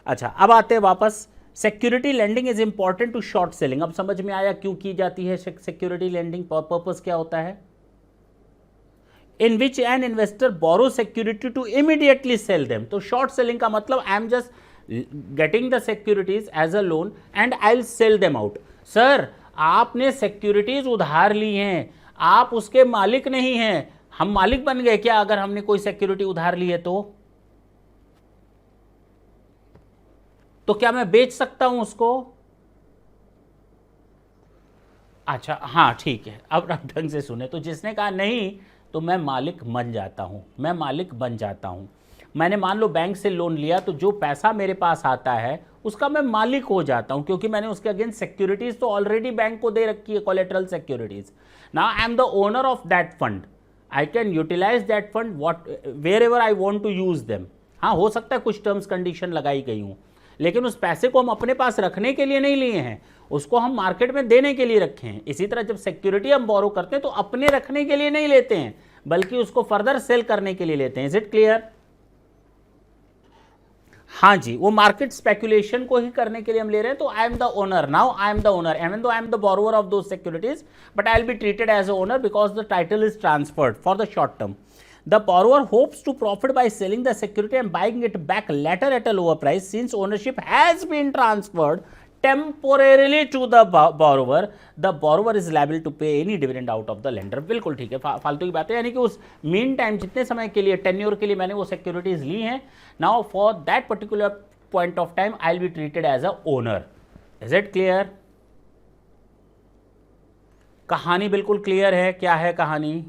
अच्छा, अब आते हैं वापस. Security lending is important to short selling. अब समझ में आया क्यों की जाती है सिक्योरिटी लेंडिंग, पर्पस क्या होता है. in which an investor borrows security to immediately sell them. तो short selling का मतलब I am just getting the securities as a loan and I'll sell them out. Sir, आपने सिक्योरिटीज उधार ली हैं, आप उसके मालिक नहीं हैं, हम मालिक बन गए क्या अगर हमने कोई सिक्योरिटी उधार ली है तो क्या मैं बेच सकता हूं उसको. अच्छा हाँ ठीक है, अब ढंग से सुने. तो जिसने कहा नहीं तो मैं मालिक बन जाता हूं, मैं मालिक बन जाता हूं. मैंने मान लो बैंक से लोन लिया, तो जो पैसा मेरे पास आता है उसका मैं मालिक हो जाता हूं, क्योंकि मैंने उसके अगेंस्ट सिक्योरिटीज तो ऑलरेडी बैंक को दे रखी है, collateral securities. Now I am the owner of that fund, I can utilise that fund wherever I want to use them. हाँ, हो सकता है कुछ टर्म्स कंडीशन लगाई गई हूँ, लेकिन उस पैसे को हम अपने पास रखने के लिए नहीं लिए हैं, उसको हम मार्केट में देने के लिए रखे हैं. इसी तरह जब सिक्योरिटी हम बोरो करते हैं तो अपने रखने के लिए नहीं लेते हैं, बल्कि उसको फर्दर सेल करने के लिए लेते हैं. Is it clear. हाँ जी, वो मार्केट स्पेकुलेशन को ही करने के लिए हम ले रहे हैं. तो I am the owner, now I am the owner, even though I am the borrower of those securities, but I will be treated as a owner because the title is transferred for the short term. The borrower hopes to profit by selling the security and buying it back later at a lower price. Since ownership has been transferred temporarily to the borrower is liable to pay any dividend out of the lender. बिल्कुल ठीक है, फालतू की बात है. यानी कि उस मीन टाइम जितने समय के लिए, टेन्योर के लिए मैंने वो सिक्योरिटीज ली हैं, now for that particular point of time I will be treated as a owner. Is it clear. कहानी बिल्कुल क्लियर है. क्या है कहानी.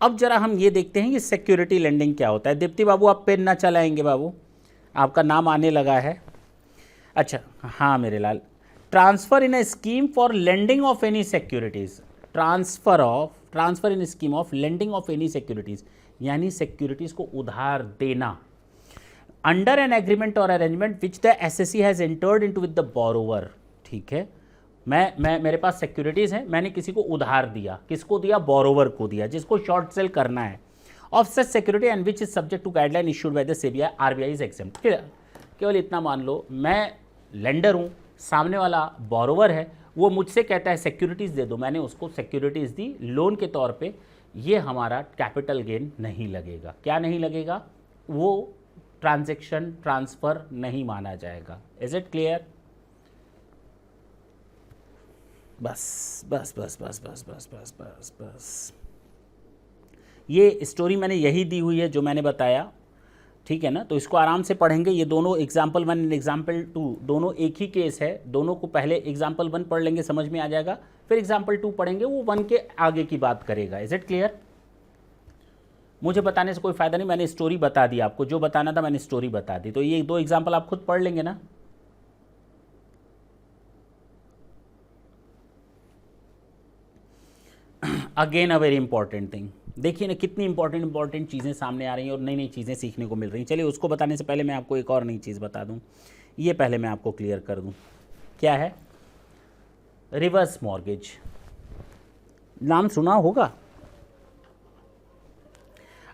अब जरा हम ये देखते हैं ये सिक्योरिटी लेंडिंग क्या होता है। दीप्ति बाबू आप पेन ना चलाएंगे बाबू, आपका नाम आने लगा है। अच्छा हाँ मेरे लाल, transfer in a scheme for lending of any securities, transfer in scheme of lending of any securities, यानी सिक्योरिटीज को उधार देना अंडर एन एग्रीमेंट और arrangement which the SSC has entered into with the borrower. ठीक है, मेरे पास सिक्योरिटीज हैं, मैंने किसी को उधार दिया, किसको दिया? बोरोवर को दिया, जिसको शॉर्ट सेल करना है। Of such security and which is subject to guideline issued by the SEBI, RBI is exempt. केवल इतना मान लो, मैं लेंडर हूँ, सामने वाला बोरोवर है, वो मुझसे कहता है सिक्योरिटीज़ दे दो, मैंने उसको सिक्योरिटीज़ दी लोन के तौर पे, ये हमारा कैपिटल गेन नहीं लगेगा। क्या नहीं लगेगा? वो ट्रांजैक्शन ट्रांसफ़र नहीं माना जाएगा। Is it clear? बस बस बस बस बस बस बस बस बस, ये स्टोरी मैंने यही दी हुई है जो मैंने बताया। ठीक है ना, तो इसको आराम से पढ़ेंगे। ये दोनों एग्जाम्पल 1 एंड एग्जाम्पल 2 दोनों एक ही केस है, दोनों को पहले एग्जाम्पल 1 पढ़ लेंगे, समझ में आ जाएगा, फिर एग्जाम्पल 2 पढ़ेंगे, वो 1 के आगे की बात करेगा। Is it clear? मुझे बताने से कोई फ़ायदा नहीं, मैंने स्टोरी बता दी आपको, जो बताना था मैंने स्टोरी बता दी। तो ये 2 एग्जाम्पल आप खुद पढ़ लेंगे ना। Again a very important thing, देखिए ना कितनी इंपॉर्टेंट चीज़ें सामने आ रही हैं और नई नई चीज़ें सीखने को मिल रही हैं। चलिए उसको बताने से पहले मैं आपको एक और नई चीज़ बता दूं, ये पहले मैं आपको क्लियर कर दूं। क्या है? रिवर्स मॉर्गेज, नाम सुना होगा?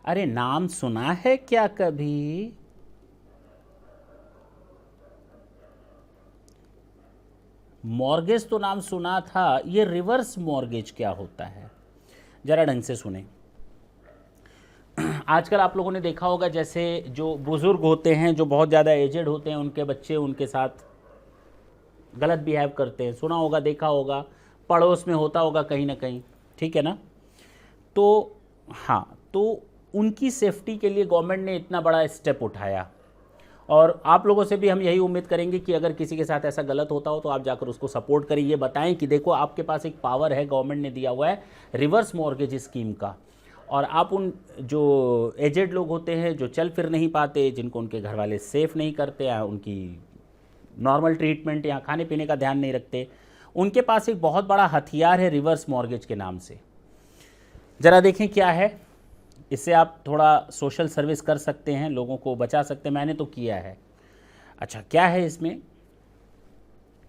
अरे नाम सुना है क्या कभी? मॉर्गेज तो नाम सुना था, ये रिवर्स मॉर्गेज क्या होता है जरा ढंग से सुने। आजकल आप लोगों ने देखा होगा, जैसे जो बुज़ुर्ग होते हैं, जो बहुत ज़्यादा एजेड होते हैं, उनके बच्चे उनके साथ गलत बिहेव करते हैं, सुना होगा, देखा होगा, पड़ोस में होता होगा कहीं ना कहीं। ठीक है ना? तो हाँ, तो उनकी सेफ्टी के लिए गवर्नमेंट ने इतना बड़ा स्टेप उठाया, और आप लोगों से भी हम यही उम्मीद करेंगे कि अगर किसी के साथ ऐसा गलत होता हो तो आप जाकर उसको सपोर्ट करें, ये बताएं कि देखो आपके पास एक पावर है, गवर्नमेंट ने दिया हुआ है रिवर्स मॉर्गेज स्कीम का, और आप उन जो एजेड लोग होते हैं, जो चल फिर नहीं पाते, जिनको उनके घर वाले सेफ नहीं करते या उनकी नॉर्मल ट्रीटमेंट या खाने पीने का ध्यान नहीं रखते, उनके पास एक बहुत बड़ा हथियार है रिवर्स मॉर्गेज के नाम से। ज़रा देखें क्या है, इससे आप थोड़ा सोशल सर्विस कर सकते हैं, लोगों को बचा सकते हैं, मैंने तो किया है। अच्छा क्या है इसमें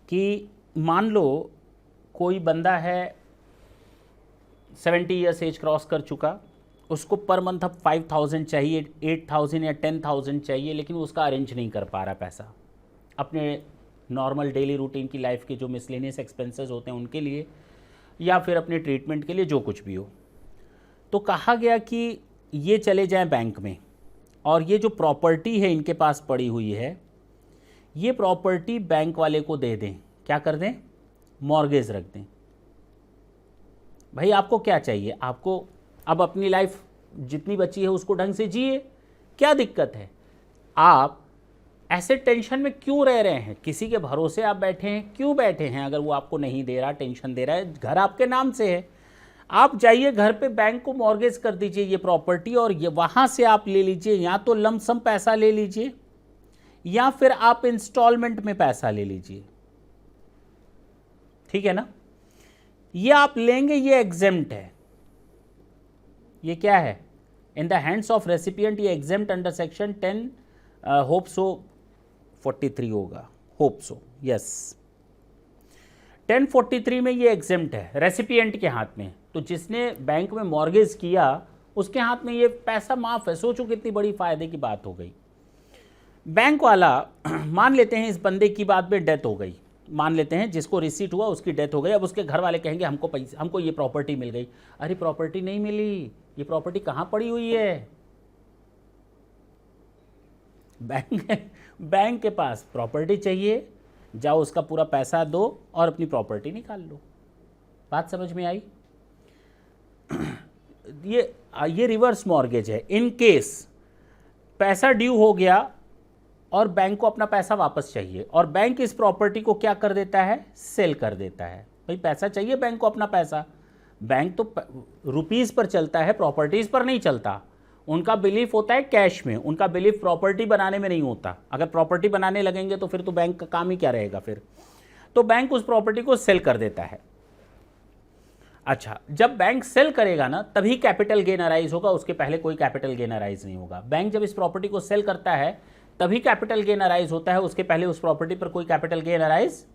कि मान लो कोई बंदा है 70 ईयर्स एज क्रॉस कर चुका, उसको पर मंथ अब 5000 चाहिए, 8000 या 10000 चाहिए, लेकिन उसका अरेंज नहीं कर पा रहा पैसा अपने नॉर्मल डेली रूटीन की लाइफ के जो मिसलेनियस एक्सपेंसेस होते हैं उनके लिए, या फिर अपने ट्रीटमेंट के लिए, जो कुछ भी हो। तो कहा गया कि ये चले जाएं बैंक में, और ये जो प्रॉपर्टी है इनके पास पड़ी हुई है, ये प्रॉपर्टी बैंक वाले को दे दें। क्या कर दें? मॉर्गेज रख दें। भाई आपको क्या चाहिए? आपको अब अपनी लाइफ जितनी बची है उसको ढंग से जिए, क्या दिक्कत है? आप ऐसे टेंशन में क्यों रह रहे हैं? किसी के भरोसे आप बैठे हैं, क्यों बैठे हैं? अगर वो आपको नहीं दे रहा, टेंशन दे रहा है, घर आपके नाम से है, आप जाइए घर पे, बैंक को मॉर्गेज कर दीजिए ये प्रॉपर्टी, और ये वहाँ से आप ले लीजिए, या तो लमसम पैसा ले लीजिए या फिर आप इंस्टॉलमेंट में पैसा ले लीजिए। ठीक है ना? ये आप लेंगे, ये एग्जेम्प्ट है। ये क्या है? In the hands of recipient, ये exempt under section 10 hope so 43 होगा, होप सो, यस 1043 में ये एग्जेम्प्ट है रेसिपिएंट के हाथ में। तो जिसने बैंक में मॉर्गेज किया उसके हाथ में ये पैसा माफ़ है। सोचो कितनी बड़ी फ़ायदे की बात हो गई। बैंक वाला मान लेते हैं इस बंदे की बात में डेथ हो गई, मान लेते हैं जिसको रिसीट हुआ उसकी डेथ हो गई, अब उसके घर वाले कहेंगे हमको पैसा, हमको ये प्रॉपर्टी मिल गई। अरे प्रॉपर्टी नहीं मिली, ये प्रॉपर्टी कहाँ पड़ी हुई है? बैंक के पास प्रॉपर्टी चाहिए, जाओ उसका पूरा पैसा दो और अपनी प्रॉपर्टी निकाल लो। बात समझ में आई? ये रिवर्स मॉर्गेज है। इन केस पैसा ड्यू हो गया और बैंक को अपना पैसा वापस चाहिए, और बैंक इस प्रॉपर्टी को क्या कर देता है? सेल कर देता है। भाई पैसा चाहिए बैंक को अपना पैसा, बैंक तो रुपीस पर चलता है, प्रॉपर्टीज पर नहीं चलता। उनका बिलीफ होता है कैश में, उनका बिलीफ प्रॉपर्टी बनाने में नहीं होता। अगर प्रॉपर्टी बनाने लगेंगे तो फिर तो बैंक का काम ही क्या रहेगा फिर। तो बैंक उस प्रॉपर्टी को सेल कर देता है। अच्छा, जब बैंक सेल करेगा ना तभी कैपिटल गेन अराइज होगा, उसके पहले कोई कैपिटल गेन अराइज नहीं होगा। बैंक जब इस प्रॉपर्टी को सेल करता है तभी कैपिटल गेन अराइज होता है, उसके पहले उस प्रॉपर्टी पर कोई कैपिटल गेन अराइज।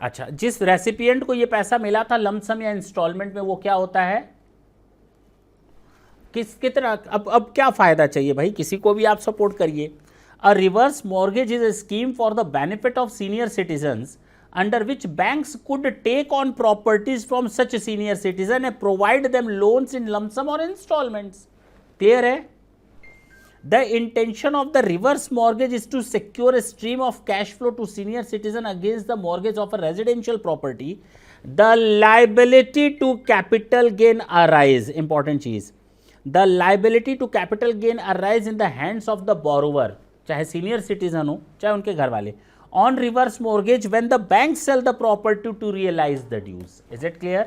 अच्छा, जिस रेसिपिएंट को ये पैसा मिला था लमसम या इंस्टॉलमेंट में, वो क्या होता है, कितना, अब क्या फायदा चाहिए भाई, किसी को भी आप सपोर्ट करिए। A reverse mortgage is a scheme for the benefit of senior citizens under which banks could take on properties from such senior citizen and provide them loans in lump sum और इंस्टॉलमेंट्स। क्लियर है? The intention of the reverse mortgage is to secure a stream of cash flow to senior citizen against the mortgage of a residential property. The liability to capital gain arise, important चीज, the liability to capital gain arise in the hands of the borrower, चाहे senior citizen हो चाहे उनके घर वाले, on reverse mortgage when the bank sell the property to realize the dues. Is it clear?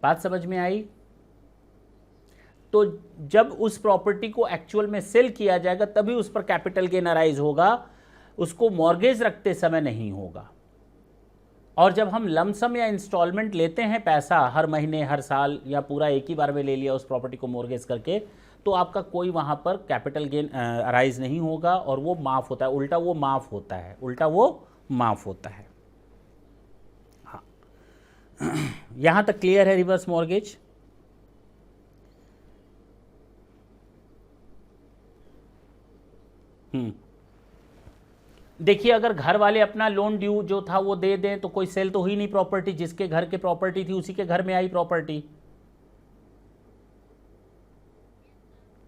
बात समझ में आई? तो जब उस प्रॉपर्टी को एक्चुअल में सेल किया जाएगा तभी उस पर कैपिटल गेन अराइज होगा, उसको मॉर्गेज रखते समय नहीं होगा। और जब हम लमसम या इंस्टॉलमेंट लेते हैं पैसा हर महीने, हर साल, या पूरा एक ही बार में ले लिया उस प्रॉपर्टी को मॉर्गेज करके, तो आपका कोई वहाँ पर कैपिटल गेन अराइज नहीं होगा और वो माफ़ होता है, उल्टा वो माफ़ होता है, उल्टा वो माफ़ होता है। हाँ, यहाँ तक क्लियर है रिवर्स मॉर्गेज? देखिए, अगर घर वाले अपना लोन ड्यू जो था वो दे दें तो कोई सेल तो हुई नहीं प्रॉपर्टी, जिसके घर के प्रॉपर्टी थी उसी के घर में आई प्रॉपर्टी।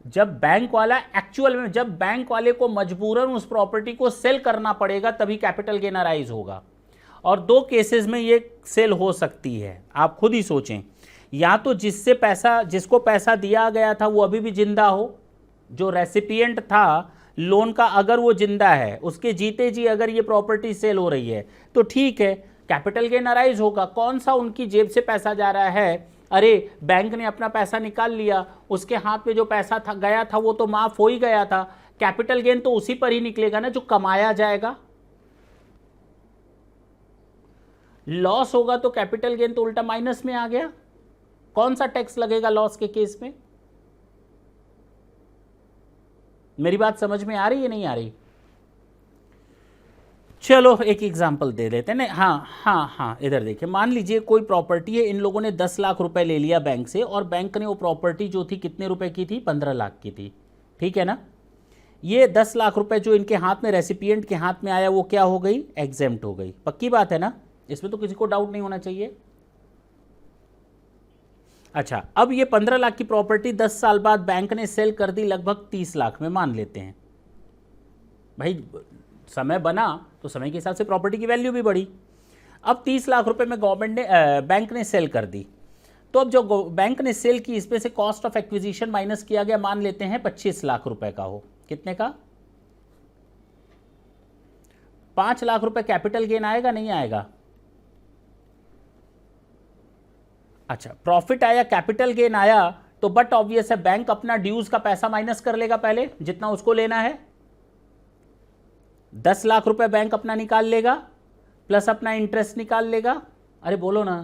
जब बैंक वाला एक्चुअल में, जब बैंक वाले को मजबूरन उस प्रॉपर्टी को सेल करना पड़ेगा तभी कैपिटल गेन अराइज होगा। और दो केसेस में ये सेल हो सकती है, आप खुद ही सोचें। या तो जिससे पैसा, जिसको पैसा दिया गया था वो अभी भी जिंदा हो, जो रेसिपिएंट था लोन का, अगर वो जिंदा है, उसके जीते जी अगर ये प्रॉपर्टी सेल हो रही है तो ठीक है, कैपिटल गेन अराइज होगा। कौन सा उनकी जेब से पैसा जा रहा है, अरे बैंक ने अपना पैसा निकाल लिया, उसके हाथ में जो पैसा था गया था वो तो माफ हो ही गया था, कैपिटल गेन तो उसी पर ही निकलेगा ना जो कमाया जाएगा। लॉस होगा तो कैपिटल गेन तो उल्टा माइनस में आ गया। कौन सा टैक्स लगेगा लॉस के केस में? मेरी बात समझ में आ रही है, नहीं आ रही? चलो एक एग्जांपल दे देते हैं। हाँ, इधर देखिए, मान लीजिए कोई प्रॉपर्टी है, इन लोगों ने 10 लाख रुपए ले लिया बैंक से, और बैंक ने वो प्रॉपर्टी जो थी कितने रुपए की थी, 15 लाख की थी, ठीक है ना। ये 10 लाख रुपए जो इनके हाथ में, रेसिपिएंट के हाथ में आया, वो क्या हो गई, एग्जेम्प्ट हो गई। पक्की बात है ना, इसमें तो किसी को डाउट नहीं होना चाहिए। अच्छा, अब ये 15 लाख की प्रॉपर्टी 10 साल बाद बैंक ने सेल कर दी लगभग 30 लाख में, मान लेते हैं भाई, समय बना तो समय के हिसाब से प्रॉपर्टी की वैल्यू भी बढ़ी। अब 30 लाख रुपए में गवर्नमेंट ने, बैंक ने सेल कर दी। तो अब जो बैंक ने सेल की, इसमें से कॉस्ट ऑफ एक्विजिशन माइनस किया गया, मान लेते हैं 25 लाख रुपए का हो। कितने का? 5 लाख रुपए कैपिटल गेन आएगा, नहीं आएगा? अच्छा, प्रॉफिट आया, कैपिटल गेन आया, तो बट ऑब्वियस है बैंक अपना ड्यूज का पैसा माइनस कर लेगा पहले, जितना उसको लेना है। 10 लाख रुपए बैंक अपना निकाल लेगा, प्लस अपना इंटरेस्ट निकाल लेगा। अरे बोलो ना।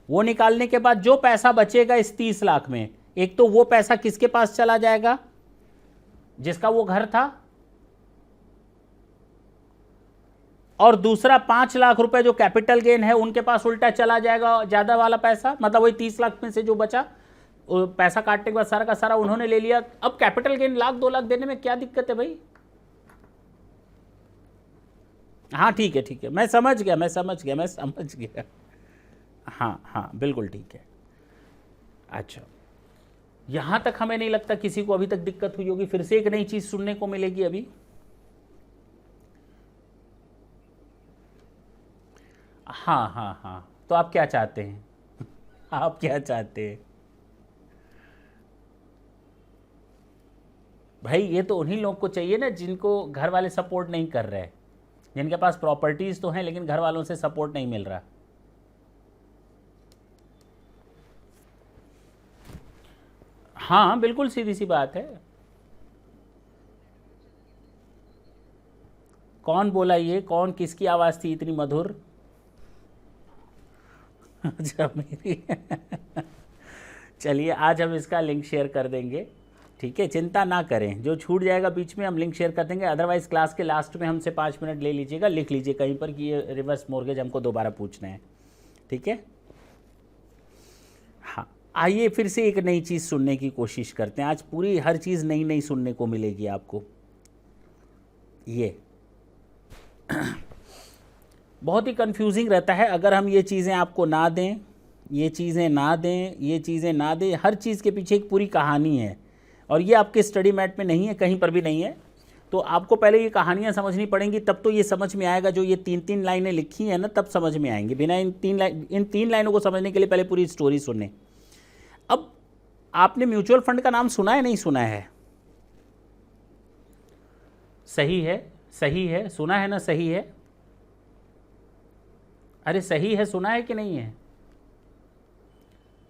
वो निकालने के बाद जो पैसा बचेगा इस 30 लाख में, एक तो वो पैसा किसके पास चला जाएगा, जिसका वो घर था, और दूसरा 5 लाख रुपए जो कैपिटल गेन है उनके पास उल्टा चला जाएगा ज्यादा वाला पैसा। मतलब वही 30 लाख में से जो बचा, पैसा काटने के बाद सारा का सारा उन्होंने ले लिया। अब कैपिटल गेन 1 लाख 2 लाख देने में क्या दिक्कत है भाई? हाँ ठीक है, मैं समझ गया। हाँ बिल्कुल ठीक है। अच्छा, यहां तक हमें नहीं लगता किसी को अभी तक दिक्कत हुई होगी। फिर से एक नई चीज सुनने को मिलेगी अभी। हाँ, तो आप क्या चाहते हैं? आप क्या चाहते हैं भाई? ये तो उन्हीं लोगों को चाहिए ना जिनको घर वाले सपोर्ट नहीं कर रहे। जिनके पास प्रॉपर्टीज तो हैं लेकिन घर वालों से सपोर्ट नहीं मिल रहा। हाँ बिल्कुल सीधी सी बात है। कौन बोला ये, कौन, किसकी आवाज़ थी इतनी मधुर? अच्छा मेरी। चलिए आज हम इसका लिंक शेयर कर देंगे, ठीक है, चिंता ना करें, जो छूट जाएगा बीच में हम लिंक शेयर कर देंगे। अदरवाइज़ क्लास के लास्ट में हमसे 5 मिनट ले लीजिएगा, लिख लीजिए कहीं पर कि ये रिवर्स मॉर्गेज हमको दोबारा पूछना है, ठीक है। हाँ आइए फिर से एक नई चीज़ सुनने की कोशिश करते हैं। आज पूरी हर चीज़ नई नई सुनने को मिलेगी आपको। ये बहुत ही कंफ्यूजिंग रहता है अगर हम ये चीज़ें आपको ना दें, ये चीज़ें ना दें, ये चीज़ें ना दें। हर चीज़ के पीछे एक पूरी कहानी है और ये आपके स्टडी मैट में नहीं है, कहीं पर भी नहीं है। तो आपको पहले ये कहानियाँ समझनी पड़ेंगी, तब तो ये समझ में आएगा। जो ये 3-3 लाइनें लिखी हैं ना, तब समझ में आएंगी। बिना इन 3 लाइनों को समझने के लिए पहले पूरी स्टोरी सुने। अब आपने म्यूचुअल फंड का नाम सुना है, नहीं सुना है? सही है, सही है, सुना है ना? सही है, अरे सही है, सुना है कि नहीं है?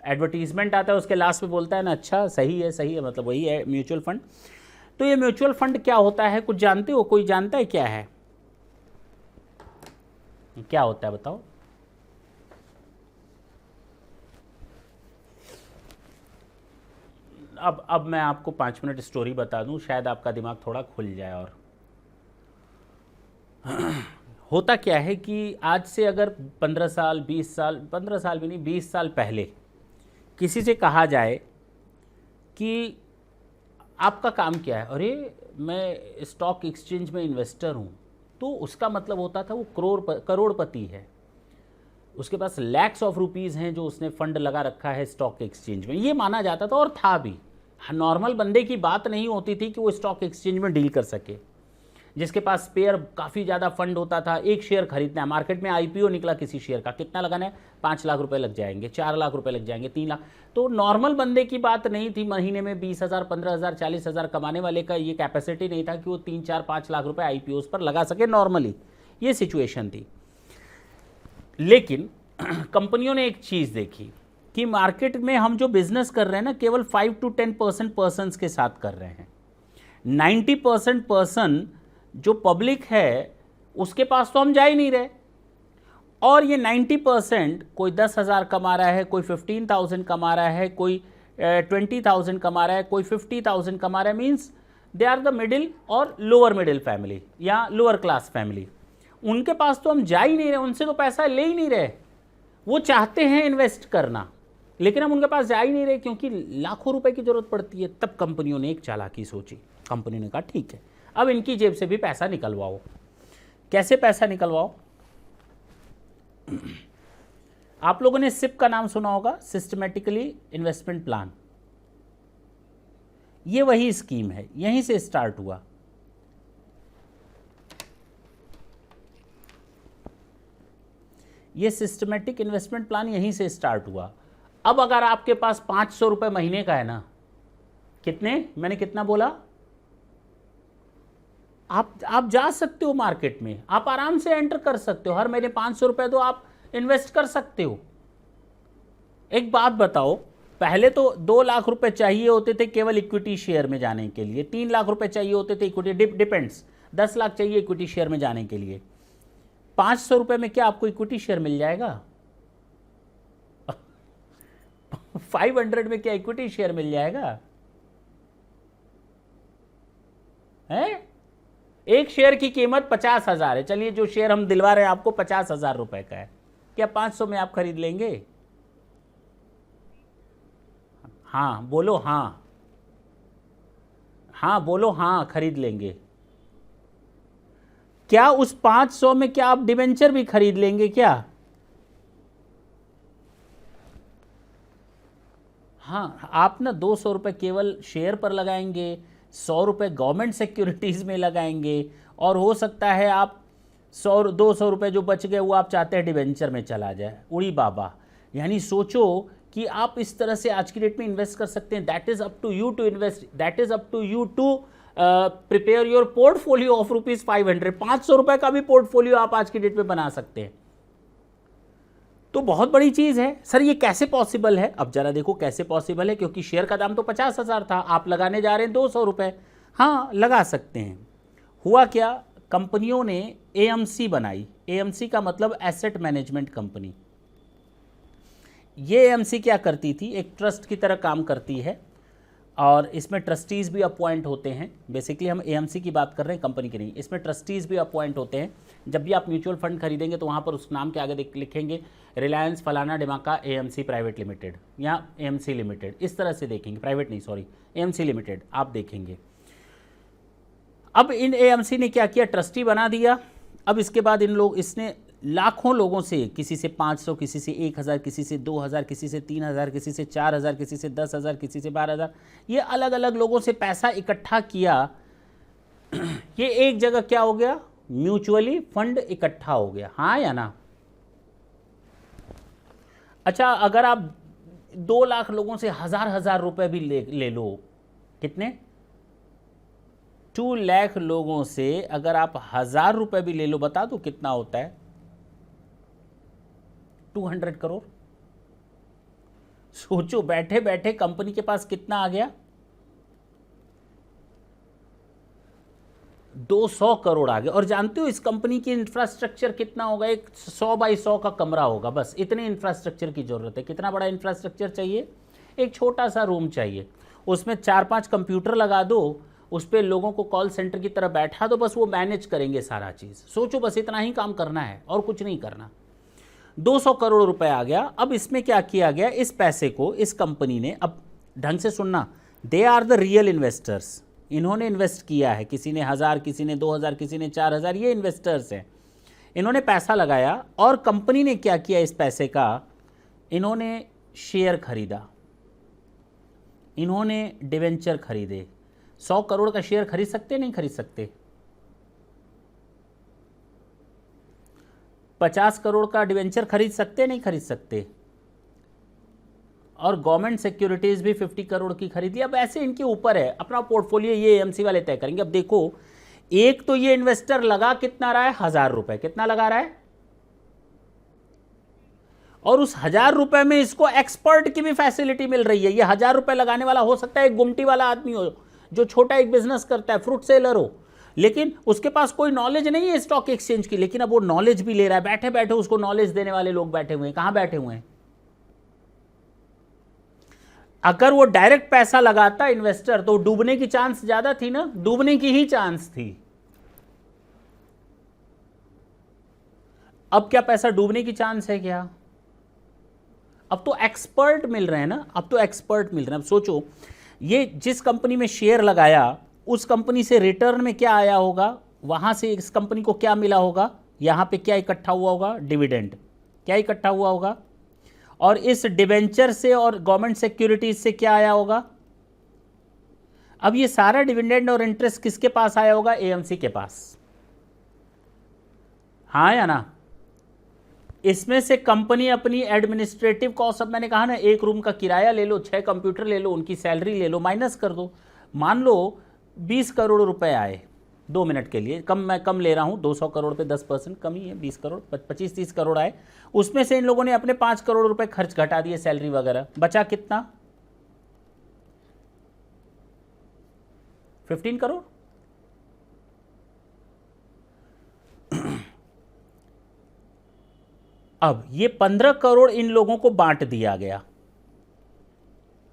एडवर्टीजमेंट आता है उसके लास्ट में बोलता है ना, अच्छा सही है, सही है, मतलब वही है म्यूचुअल फंड। तो ये म्यूचुअल फंड क्या होता है, कुछ जानते हो? कोई जानता है क्या है, क्या होता है बताओ? अब मैं आपको 5 मिनट स्टोरी बता दूं, शायद आपका दिमाग थोड़ा खुल जाए। और होता क्या है कि आज से अगर 15 साल 20 साल, 15 साल भी नहीं, 20 साल पहले किसी से कहा जाए कि आपका काम क्या है, अरे मैं स्टॉक एक्सचेंज में इन्वेस्टर हूँ, तो उसका मतलब होता था वो करोड़पति है, उसके पास लैक्स ऑफ रुपीज़ हैं जो उसने फंड लगा रखा है स्टॉक एक्सचेंज में, ये माना जाता था। और था भी, नॉर्मल बंदे की बात नहीं होती थी कि वो स्टॉक एक्सचेंज में डील कर सके। जिसके पास स्पेयर काफ़ी ज़्यादा फंड होता था, एक शेयर खरीदना है, मार्केट में आईपीओ निकला किसी शेयर का, कितना लगाना है? 5 लाख रुपए लग जाएंगे, 4 लाख रुपए लग जाएंगे, 3 लाख। तो नॉर्मल बंदे की बात नहीं थी, महीने में 20,000, 15,000, 40,000 कमाने वाले का ये कैपेसिटी नहीं था कि वो 3, 4, 5 लाख रुपए आईपीओ पर लगा सके नॉर्मली, ये सिचुएशन थी। लेकिन कंपनियों ने एक चीज़ देखी कि मार्केट में हम जो बिजनेस कर रहे हैं ना, केवल 5 to 10% पर्सन्स के साथ कर रहे हैं। 90% पर्सन जो पब्लिक है उसके पास तो हम जा ही नहीं रहे। और ये 90% कोई 10,000 कमा रहा है, कोई 15,000 कमा रहा है, कोई 20,000 कमा रहा है, कोई 50,000 कमा रहा है। Means they are the middle और लोअर मिडिल फैमिली या लोअर क्लास फैमिली। उनके पास तो हम जा ही नहीं रहे, उनसे तो पैसा ले ही नहीं रहे। वो चाहते हैं इन्वेस्ट करना, लेकिन हम उनके पास जा ही नहीं रहे क्योंकि लाखों रुपए की जरूरत पड़ती है। तब कंपनियों ने एक चालाकी सोची, कंपनी ने कहा ठीक है, अब इनकी जेब से भी पैसा निकलवाओ। कैसे पैसा निकलवाओ? आप लोगों ने सिप का नाम सुना होगा, सिस्टमेटिकली इन्वेस्टमेंट प्लान। ये वही स्कीम है, यहीं से स्टार्ट हुआ। ये सिस्टमेटिक इन्वेस्टमेंट प्लान यहीं से स्टार्ट हुआ। अब अगर आपके पास 500 रुपए महीने का है ना, कितने, मैंने कितना बोला? आप जा सकते हो मार्केट में, आप आराम से एंटर कर सकते हो, हर महीने 500 रुपए तो आप इन्वेस्ट कर सकते हो। एक बात बताओ, पहले तो 2 लाख रुपए चाहिए होते थे केवल इक्विटी शेयर में जाने के लिए, 3 लाख रुपए चाहिए होते थे इक्विटी, डिपेंड्स, 10 लाख चाहिए इक्विटी शेयर में जाने के लिए। 500 रुपए में क्या आपको इक्विटी शेयर मिल जाएगा? 500 में क्या इक्विटी शेयर मिल जाएगा? है? एक शेयर की कीमत 50,000 है। चलिए जो शेयर हम दिलवा रहे हैं आपको 50,000 रुपए का है, क्या 500 में आप खरीद लेंगे? हाँ बोलो, हाँ हाँ बोलो, हाँ खरीद लेंगे। क्या उस 500 में क्या आप डिबेंचर भी खरीद लेंगे क्या? हाँ, आप ना 200 रुपये केवल शेयर पर लगाएंगे, 100 रुपये गवर्नमेंट सिक्योरिटीज़ में लगाएंगे, और हो सकता है आप 200 रुपये जो बच गए वो आप चाहते हैं डिबेंचर में चला जाए। उड़ी बाबा, यानी सोचो कि आप इस तरह से आज की डेट में इन्वेस्ट कर सकते हैं। That is up to you to invest, that is up to you to prepare your portfolio of ₹500, 500 रुपए का भी पोर्टफोलियो आप आज की डेट में बना सकते हैं। तो बहुत बड़ी चीज है। सर ये कैसे पॉसिबल है? अब जरा देखो कैसे पॉसिबल है, क्योंकि शेयर का दाम तो 50,000 था, आप लगाने जा रहे हैं 200 रुपए। हाँ लगा सकते हैं। हुआ क्या, कंपनियों ने एएमसी बनाई। एएमसी का मतलब एसेट मैनेजमेंट कंपनी। ये एएमसी क्या करती थी, एक ट्रस्ट की तरह काम करती है और इसमें ट्रस्टीज़ भी अपॉइंट होते हैं। बेसिकली हम एएमसी की बात कर रहे हैं, कंपनी की नहीं। इसमें ट्रस्टीज़ भी अपॉइंट होते हैं। जब भी आप म्यूचुअल फंड खरीदेंगे तो वहाँ पर उस नाम के आगे लिखेंगे रिलायंस फलाना डिमाका एएमसी प्राइवेट लिमिटेड या एएमसी लिमिटेड, इस तरह से देखेंगे। प्राइवेट नहीं, सॉरी, एएमसी लिमिटेड आप देखेंगे। अब इन एएमसी ने क्या किया, ट्रस्टी बना दिया। अब इसके बाद इसने लाखों लोगों से, किसी से 500, किसी से 1000, किसी से 2000, किसी से 3000, किसी से 4000, किसी से 10,000, किसी से 12,000, ये अलग अलग लोगों से पैसा इकट्ठा किया। ये एक जगह क्या हो गया, म्यूचुअली फंड इकट्ठा हो गया। हाँ या ना? अच्छा, अगर आप 2 लाख लोगों से हजार रुपए भी ले लो, कितने, 2 लाख लोगों से अगर आप 1000 रुपए भी ले लो, बता दो कितना होता है, 200 करोड़। सोचो बैठे बैठे कंपनी के पास कितना आ गया, 200 करोड़ आ गया। और जानते हो इस कंपनी की इंफ्रास्ट्रक्चर कितना होगा, एक 100 बाई 100 का कमरा होगा, बस इतने इंफ्रास्ट्रक्चर की जरूरत है। कितना बड़ा इंफ्रास्ट्रक्चर चाहिए, एक छोटा सा रूम चाहिए, उसमें 4-5 कंप्यूटर लगा दो, उस पर लोगों को कॉल सेंटर की तरह बैठा दो, बस वो मैनेज करेंगे सारा चीज़। सोचो बस इतना ही काम करना है और कुछ नहीं करना। 200 करोड़ रुपए आ गया। अब इसमें क्या किया गया, इस पैसे को इस कंपनी ने, अब ढंग से सुनना, they are the real investors. इन्होंने इन्वेस्ट किया है, किसी ने 1000, किसी ने 2000, किसी ने 4000, ये इन्वेस्टर्स हैं। इन्होंने पैसा लगाया और कंपनी ने क्या किया इस पैसे का, इन्होंने शेयर खरीदा, इन्होंने डिवेंचर खरीदे। 100 करोड़ का शेयर खरीद सकते नहीं खरीद सकते? 50 करोड़ का डिवेंचर खरीद सकते नहीं खरीद सकते? और गवर्नमेंट सिक्योरिटीज भी 50 करोड़ की खरीदी। अब ऐसे इनके ऊपर है, अपना पोर्टफोलियो ये एएमसी वाले तय करेंगे। अब देखो, एक तो ये इन्वेस्टर लगा कितना रहा है, 1000 रुपए, कितना लगा रहा है, और उस 1000 रुपए में इसको एक्सपर्ट की भी फैसिलिटी मिल रही है। ये 1000 रुपए लगाने वाला हो सकता है एक गुमटी वाला आदमी हो, जो छोटा एक बिजनेस करता है, फ्रूट सेलर हो, लेकिन उसके पास कोई नॉलेज नहीं है स्टॉक एक्सचेंज की, लेकिन अब वो नॉलेज भी ले रहा है। बैठे बैठे उसको नॉलेज देने वाले लोग बैठे हुए हैं। कहां बैठे हुए हैं? अगर वो डायरेक्ट पैसा लगाता इन्वेस्टर तो डूबने की चांस ज्यादा थी ना, डूबने की ही चांस थी। अब क्या पैसा डूबने की चांस है क्या? अब तो एक्सपर्ट मिल रहे हैं ना, अब तो एक्सपर्ट मिल रहे हैं। अब सोचो, ये जिस कंपनी में शेयर लगाया उस कंपनी से रिटर्न में क्या आया होगा, वहां से इस कंपनी को क्या मिला होगा, यहां पे क्या इकट्ठा हुआ होगा, डिविडेंड क्या इकट्ठा हुआ होगा, और इस डिवेंचर से और गवर्नमेंट सिक्योरिटीज से क्या आया होगा। अब ये सारा डिविडेंड और इंटरेस्ट किसके पास आया होगा, एएमसी के पास। हाँ या ना? इसमें से कंपनी अपनी एडमिनिस्ट्रेटिव कॉस्ट, अब मैंने कहा ना, एक रूम का किराया ले लो, 6 कंप्यूटर ले लो, उनकी सैलरी ले लो, माइनस कर दो। मान लो 20 करोड़ रुपए आए 2 मिनट के लिए, मैं कम ले रहा हूं, 200 करोड़ पे 10% कम ही है, 20 करोड़, 25-30 करोड़ आए। उसमें से इन लोगों ने अपने 5 करोड़ रुपए खर्च घटा दिए, सैलरी वगैरह, बचा कितना, 15 करोड़। अब ये 15 करोड़ इन लोगों को बांट दिया गया।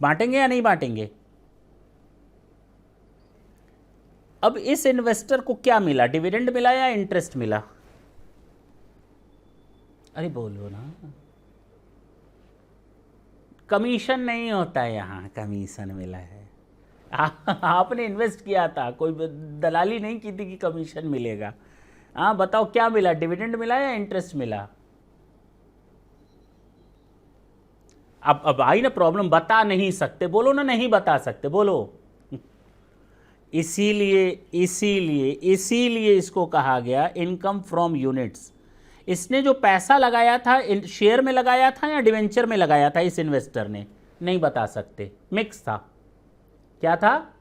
बांटेंगे या नहीं बांटेंगे? अब इस इन्वेस्टर को क्या मिला, डिविडेंड मिला या इंटरेस्ट मिला? अरे बोलो ना। कमीशन नहीं होता है यहां, कमीशन मिला है। आपने इन्वेस्ट किया था, कोई दलाली नहीं की थी कि कमीशन मिलेगा। हाँ बताओ क्या मिला, डिविडेंड मिला या इंटरेस्ट मिला? अब आई ना प्रॉब्लम, बता नहीं सकते, बोलो ना, नहीं बता सकते, बोलो। इसीलिए इसीलिए इसीलिए इसको कहा गया इनकम फ्रॉम यूनिट्स। इसने जो पैसा लगाया था, शेयर में लगाया था या डिवेंचर में लगाया था, इस इन्वेस्टर ने नहीं बता सकते, मिक्स था। क्या था?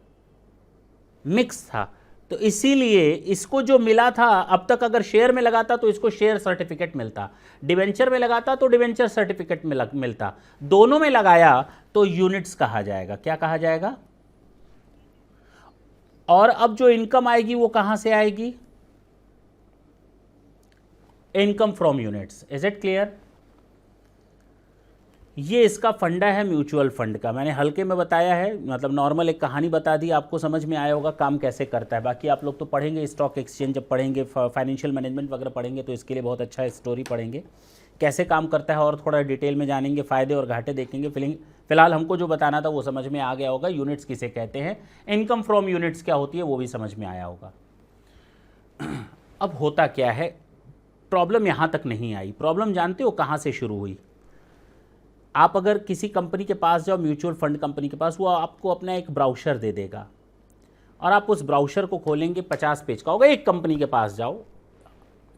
मिक्स था। तो इसीलिए इसको जो मिला था, अब तक अगर शेयर में लगाता तो इसको शेयर सर्टिफिकेट मिलता, डिवेंचर में लगाता तो डिवेंचर सर्टिफिकेट मिलता, दोनों में लगाया तो यूनिट्स कहा जाएगा। क्या कहा जाएगा? और अब जो इनकम आएगी वो कहां से आएगी? Income from units. Is it clear? ये इसका फंडा है म्यूचुअल फंड का। मैंने हल्के में बताया है, मतलब नॉर्मल एक कहानी बता दी, आपको समझ में आया होगा काम कैसे करता है। बाकी आप लोग तो पढ़ेंगे स्टॉक एक्सचेंज, जब पढ़ेंगे फाइनेंशियल मैनेजमेंट वगैरह पढ़ेंगे तो इसके लिए बहुत अच्छा स्टोरी पढ़ेंगे कैसे काम करता है, और थोड़ा डिटेल में जानेंगे, फ़ायदे और घाटे देखेंगे। फिलहाल हमको जो बताना था वो समझ में आ गया होगा। यूनिट्स किसे कहते हैं, इनकम फ्रॉम यूनिट्स क्या होती है वो भी समझ में आया होगा। अब होता क्या है, प्रॉब्लम यहाँ तक नहीं आई। प्रॉब्लम जानते हो कहाँ से शुरू हुई? आप अगर किसी कंपनी के पास जाओ, म्यूचुअल फंड कंपनी के पास, वो आपको अपना एक ब्राउशर दे देगा और आप उस ब्राउशर को खोलेंगे, 50 पेज का होगा। एक कंपनी के पास जाओ,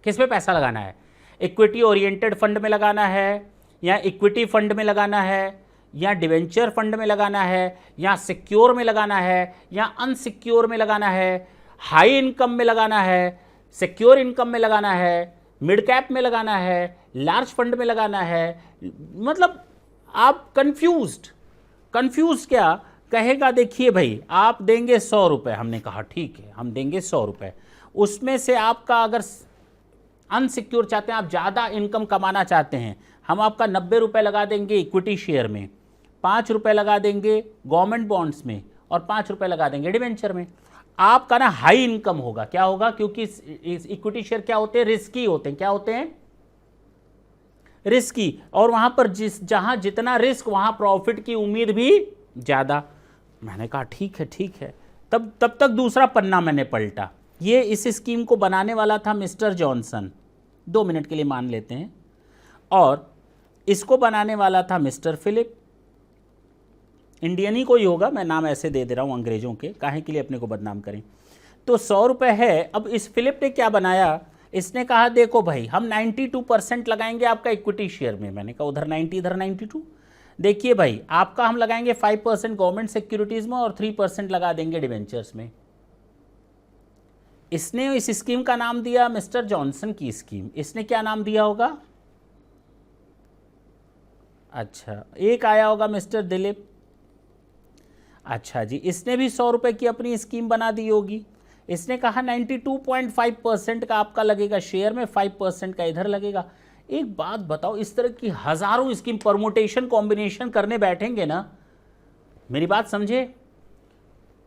किस में पैसा लगाना है, इक्विटी ओरिएंटेड फंड में लगाना है, या इक्विटी फंड में लगाना है, या डिवेंचर फंड में लगाना है, या सिक्योर में लगाना है, या अनसिक्योर में लगाना है, हाई इनकम में लगाना है, सिक्योर इनकम में लगाना है, मिड कैप में लगाना है, लार्ज फंड में लगाना है। मतलब आप कंफ्यूज क्या कहेगा? देखिए भाई, आप देंगे 100 रुपये, हमने कहा ठीक है हम देंगे 100 रुपये, उसमें से आपका अगर अनसिक्योर चाहते हैं, आप ज़्यादा इनकम कमाना चाहते हैं, हम आपका 90 रुपये लगा देंगे इक्विटी शेयर में, 5 रुपये लगा देंगे गवर्नमेंट बॉन्ड्स में, और 5 रुपये लगा देंगे डिवेंचर में। आपका ना हाई इनकम होगा। क्या होगा? क्योंकि इक्विटी शेयर क्या होते हैं, रिस्की होते हैं। क्या होते हैं? रिस्की। और वहां पर जहां जितना रिस्क वहां प्रॉफिट की उम्मीद भी ज्यादा। मैंने कहा ठीक है। तब तक दूसरा पन्ना मैंने पलटा। ये इस स्कीम को बनाने वाला था मिस्टर जॉनसन, 2 मिनट के लिए मान लेते हैं, और इसको बनाने वाला था मिस्टर फिलिप। इंडियन ही कोई होगा, मैं नाम ऐसे दे रहा हूं अंग्रेजों के, काहे के लिए अपने को बदनाम करें। तो 100 रुपये है। अब इस फिलिप ने क्या बनाया, इसने कहा देखो भाई हम 92% लगाएंगे आपका इक्विटी शेयर में। मैंने कहा उधर 90 इधर 92। देखिए भाई, आपका हम लगाएंगे 5% गवर्नमेंट सिक्योरिटीज में और 3% लगा देंगे डिवेंचर्स में। इसने इस स्कीम का नाम दिया मिस्टर जॉनसन की स्कीम। इसने क्या नाम दिया होगा? अच्छा, एक आया होगा मिस्टर दिलीप। अच्छा जी, इसने भी 100 रुपये की अपनी स्कीम बना दी होगी। इसने कहा 92.5% का आपका लगेगा शेयर में, 5% का इधर लगेगा। एक बात बताओ, इस तरह की हजारों स्कीम परमुटेशन कॉम्बिनेशन करने बैठेंगे ना, मेरी बात समझे,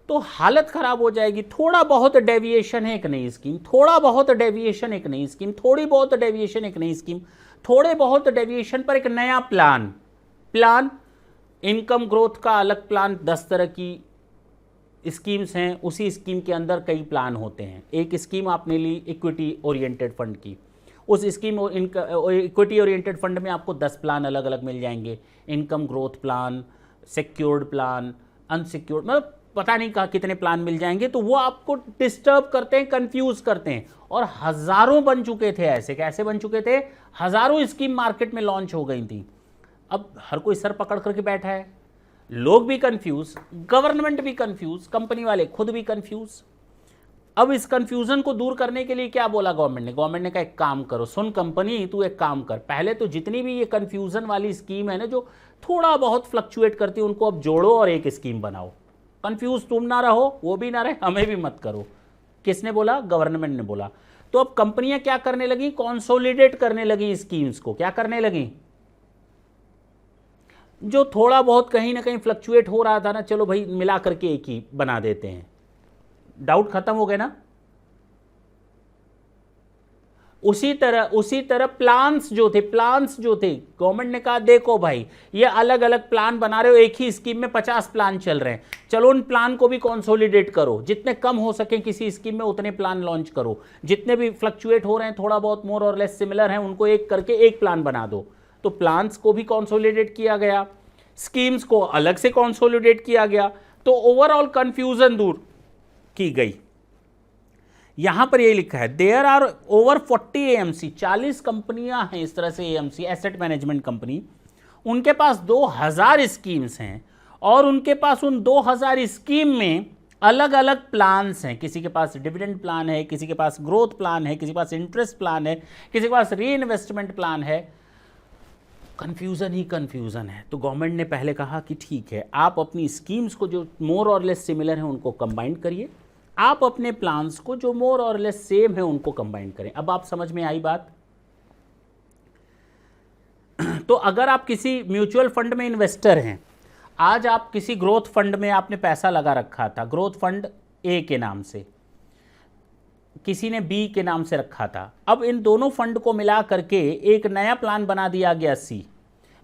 तो हालत खराब हो जाएगी। थोड़ा बहुत डेविएशन है एक नई स्कीम, थोड़ा बहुत डेविएशन एक नई स्कीम, थोड़ी बहुत डेविएशन एक नई स्कीम, थोड़े बहुत डेविएशन पर एक नया प्लान। इनकम ग्रोथ का अलग प्लान, 10 तरह की स्कीम्स हैं, उसी स्कीम के अंदर कई प्लान होते हैं। एक स्कीम आपने ली इक्विटी ओरिएंटेड फंड की, उस स्कीम इक्विटी ओरिएंटेड फंड में आपको 10 प्लान अलग अलग मिल जाएंगे। Income growth plan, secured plan, unsecured, मतलब पता नहीं कहा कितने प्लान मिल जाएंगे। तो वो आपको डिस्टर्ब करते हैं, कंफ्यूज करते हैं। और हजारों बन चुके थे ऐसे। कैसे बन चुके थे? हजारों स्कीम मार्केट में लॉन्च हो गई थी। अब हर कोई सर पकड़ करके बैठा है, लोग भी कंफ्यूज, गवर्नमेंट भी कंफ्यूज, कंपनी वाले खुद भी कंफ्यूज। अब इस कंफ्यूजन को दूर करने के लिए क्या बोला गवर्नमेंट ने कहा एक काम करो, सुन कंपनी, तू एक काम कर, पहले तो जितनी भी ये कंफ्यूजन वाली स्कीम है ना, जो थोड़ा बहुत फ्लक्चुएट करती है, उनको अब जोड़ो और एक स्कीम बनाओ। कंफ्यूज तुम ना रहो, वो भी ना रहे, हमें भी मत करो। किसने बोला? गवर्नमेंट ने बोला। तो अब कंपनियां क्या करने लगी? कॉन्सोलिडेट करने लगी स्कीम्स को। क्या करने लगी? जो थोड़ा बहुत कहीं ना कहीं फ्लक्चुएट हो रहा था ना, चलो भाई मिला करके एक ही बना देते हैं। डाउट खत्म हो गए ना? उसी तरह प्लान्स जो थे गवर्नमेंट ने कहा देखो भाई ये अलग अलग प्लान बना रहे हो, एक ही स्कीम में 50 प्लान चल रहे हैं, चलो उन प्लान को भी कंसोलिडेट करो, जितने कम हो सके किसी स्कीम में उतने प्लान लॉन्च करो, जितने भी फ्लक्चुएट हो रहे हैं थोड़ा बहुत मोर और लेस सिमिलर हैं उनको एक करके एक प्लान बना दो। तो प्लान्स को भी कंसोलिडेट किया गया, स्कीम्स को अलग से कंसोलिडेट किया गया, तो ओवरऑल कंफ्यूजन दूर की गई। यहां पर ये लिखा है देयर आर ओवर 40 एएमसी, 40 कंपनियां हैं इस तरह से, एएमसी एसेट मैनेजमेंट कंपनी, उनके पास 2000 स्कीम्स हैं और उनके पास उन 2000 स्कीम में अलग अलग प्लान्स हैं, किसी के पास डिविडेंड प्लान है, किसी के पास ग्रोथ प्लान है, किसी के पास इंटरेस्ट प्लान है, किसी के पास री इन्वेस्टमेंट प्लान है, कंफ्यूजन ही कंफ्यूजन है। तो गवर्नमेंट ने पहले कहा कि ठीक है, आप अपनी स्कीम्स को जो मोर और लेस सिमिलर हैं उनको कंबाइन करिए, आप अपने प्लान्स को जो मोर और लेस सेम है उनको कंबाइन करें। अब आप समझ में आई बात? तो अगर आप किसी म्यूचुअल फंड में इन्वेस्टर हैं, आज आप किसी ग्रोथ फंड में आपने पैसा लगा रखा था, ग्रोथ फंड ए के नाम से, किसी ने बी के नाम से रखा था, अब इन दोनों फंड को मिला करके एक नया प्लान बना दिया गया सी,